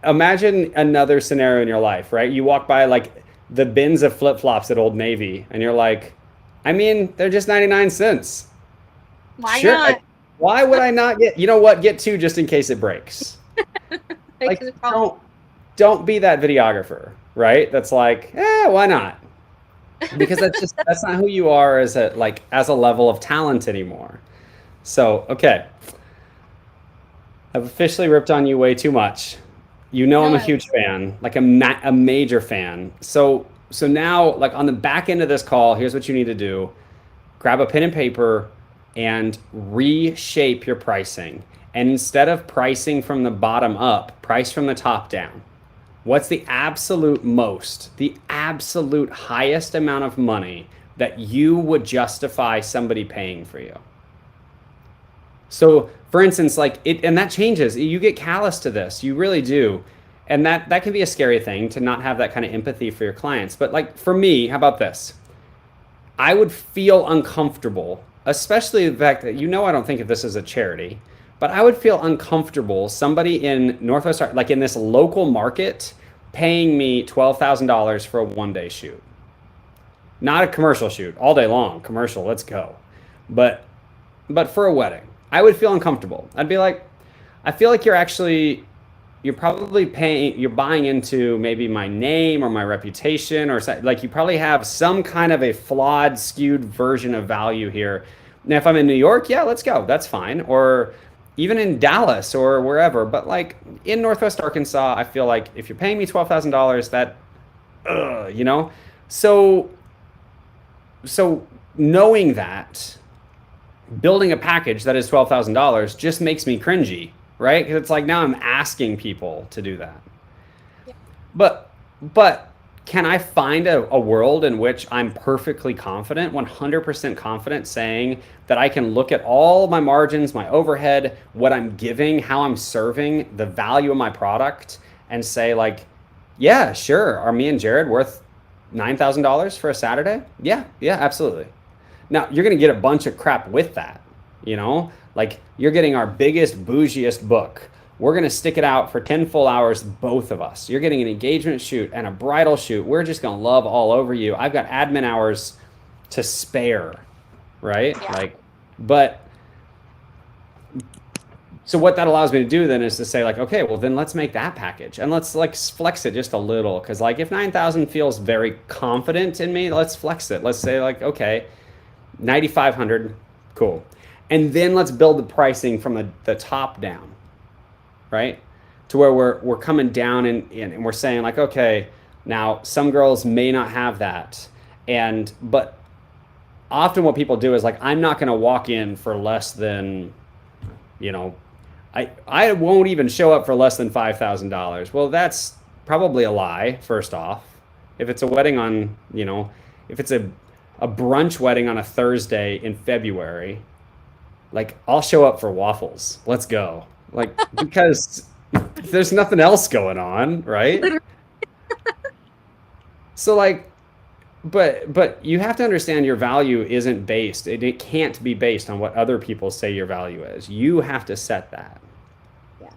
another scenario in your life, right? You walk by like the bins of flip-flops at Old Navy and you're like, I mean, they're just 99 cents. Why Sure. not? Why would I not get two just in case it breaks? Like, don't be that videographer, right? That's like, why not? Because that's not who you are as a level of talent anymore. So, okay. I've officially ripped on you way too much. I'm a huge fan, like a major fan. So now, like on the back end of this call, here's what you need to do. Grab a pen and paper and reshape your pricing. And instead of pricing from the bottom up, price from the top down. What's the absolute highest amount of money that you would justify somebody paying for you? So, for instance, and that changes. You get callous to this. You really do. And that can be a scary thing to not have that kind of empathy for your clients. But like for me, how about this? I would feel uncomfortable, especially the fact that, I don't think of this as a charity, but I would feel uncomfortable somebody in Northwest, like in this local market, paying me $12,000 for a one-day shoot. Not a commercial shoot, all day long, commercial, let's go. But for a wedding, I would feel uncomfortable. I'd be like, I feel like you're probably you're buying into maybe my name or my reputation, or like you probably have some kind of a flawed, skewed version of value here. Now, if I'm in New York, yeah, let's go. That's fine. Or even in Dallas or wherever. But like in Northwest Arkansas, I feel like if you're paying me $12,000, So knowing that, building a package that is $12,000 just makes me cringy, right? Because it's like now I'm asking people to do that. Yeah. But can I find a world in which I'm perfectly confident, 100% confident, saying that I can look at all my margins, my overhead, what I'm giving, how I'm serving, the value of my product, and say like, yeah, sure, are me and Jared worth $9,000 for a Saturday? Yeah, absolutely. Now, you're going to get a bunch of crap with that, like you're getting our biggest, bougiest book. We're going to stick it out for 10 full hours, both of us. You're getting an engagement shoot and a bridal shoot. We're just going to love all over you. I've got admin hours to spare, right? Yeah. So what that allows me to do then is to say like, okay, well then let's make that package and let's like flex it just a little. Cause like if 9,000 feels very confident in me, let's flex it. Let's say like, okay, 9,500, cool. And then let's build the pricing from the top down, right? To where we're coming down and we're saying like, okay, now some girls may not have that. But often what people do is like, I'm not going to walk in for less than, I won't even show up for less than $5,000. Well, that's probably a lie, first off. If it's a wedding on, if it's a brunch wedding on a Thursday in February, like I'll show up for waffles. Let's go. Like, because there's nothing else going on, right? So like, but you have to understand your value isn't based, it can't be based on what other people say your value is. You have to set that. Yeah.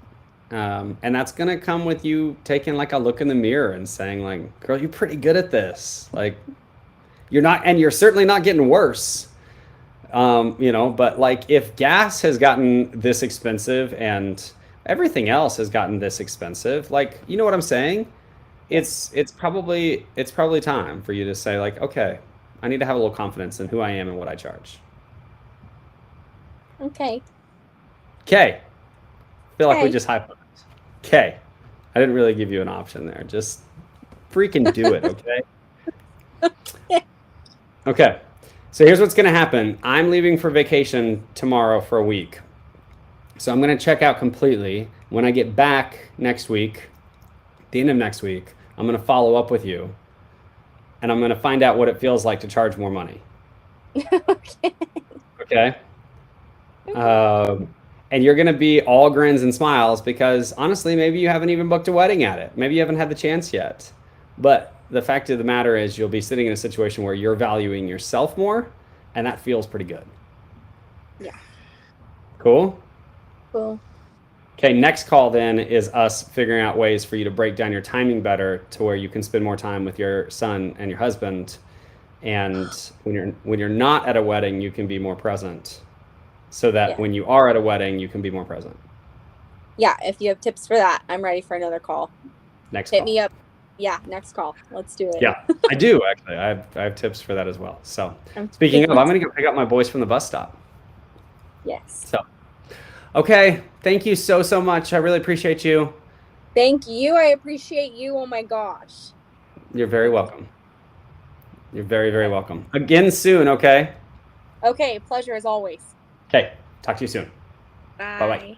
And that's going to come with you taking like a look in the mirror and saying like, girl, you're pretty good at this. Like, you're certainly not getting worse. But like if gas has gotten this expensive and everything else has gotten this expensive, like, you know what I'm saying? It's probably time for you to say like, okay, I need to have a little confidence in who I am and what I charge. Okay. Okay. I feel like we Okay. just high-fived. Okay. I didn't really give you an option there. Just freaking do it, okay? Okay. So here's what's going to happen. I'm leaving for vacation tomorrow for a week. So I'm going to check out completely. When I get back next week, the end of next week, I'm going to follow up with you and I'm going to find out what it feels like to charge more money. Okay. Okay? And you're going to be all grins and smiles because honestly, maybe you haven't even booked a wedding at it. Maybe you haven't had the chance yet. But the fact of the matter is, you'll be sitting in a situation where you're valuing yourself more, and that feels pretty good. Yeah. Cool? Cool. Okay, next call then is us figuring out ways for you to break down your timing better to where you can spend more time with your son and your husband. And when you're not at a wedding, you can be more present. So that Yeah. when you are at a wedding, you can be more present. Yeah, if you have tips for that, I'm ready for another call. Next Hit call. me up. Yeah, next call. Let's do it. Yeah, I do actually. I have tips for that as well. So speaking of, I'm going to go pick up my boys from the bus stop. Yes. So, okay. Thank you so much. I really appreciate you. Thank you. I appreciate you. Oh my gosh. You're very welcome. You're very welcome. Again soon, okay? Okay, pleasure as always. Okay. Talk to you soon. Bye. Bye-bye.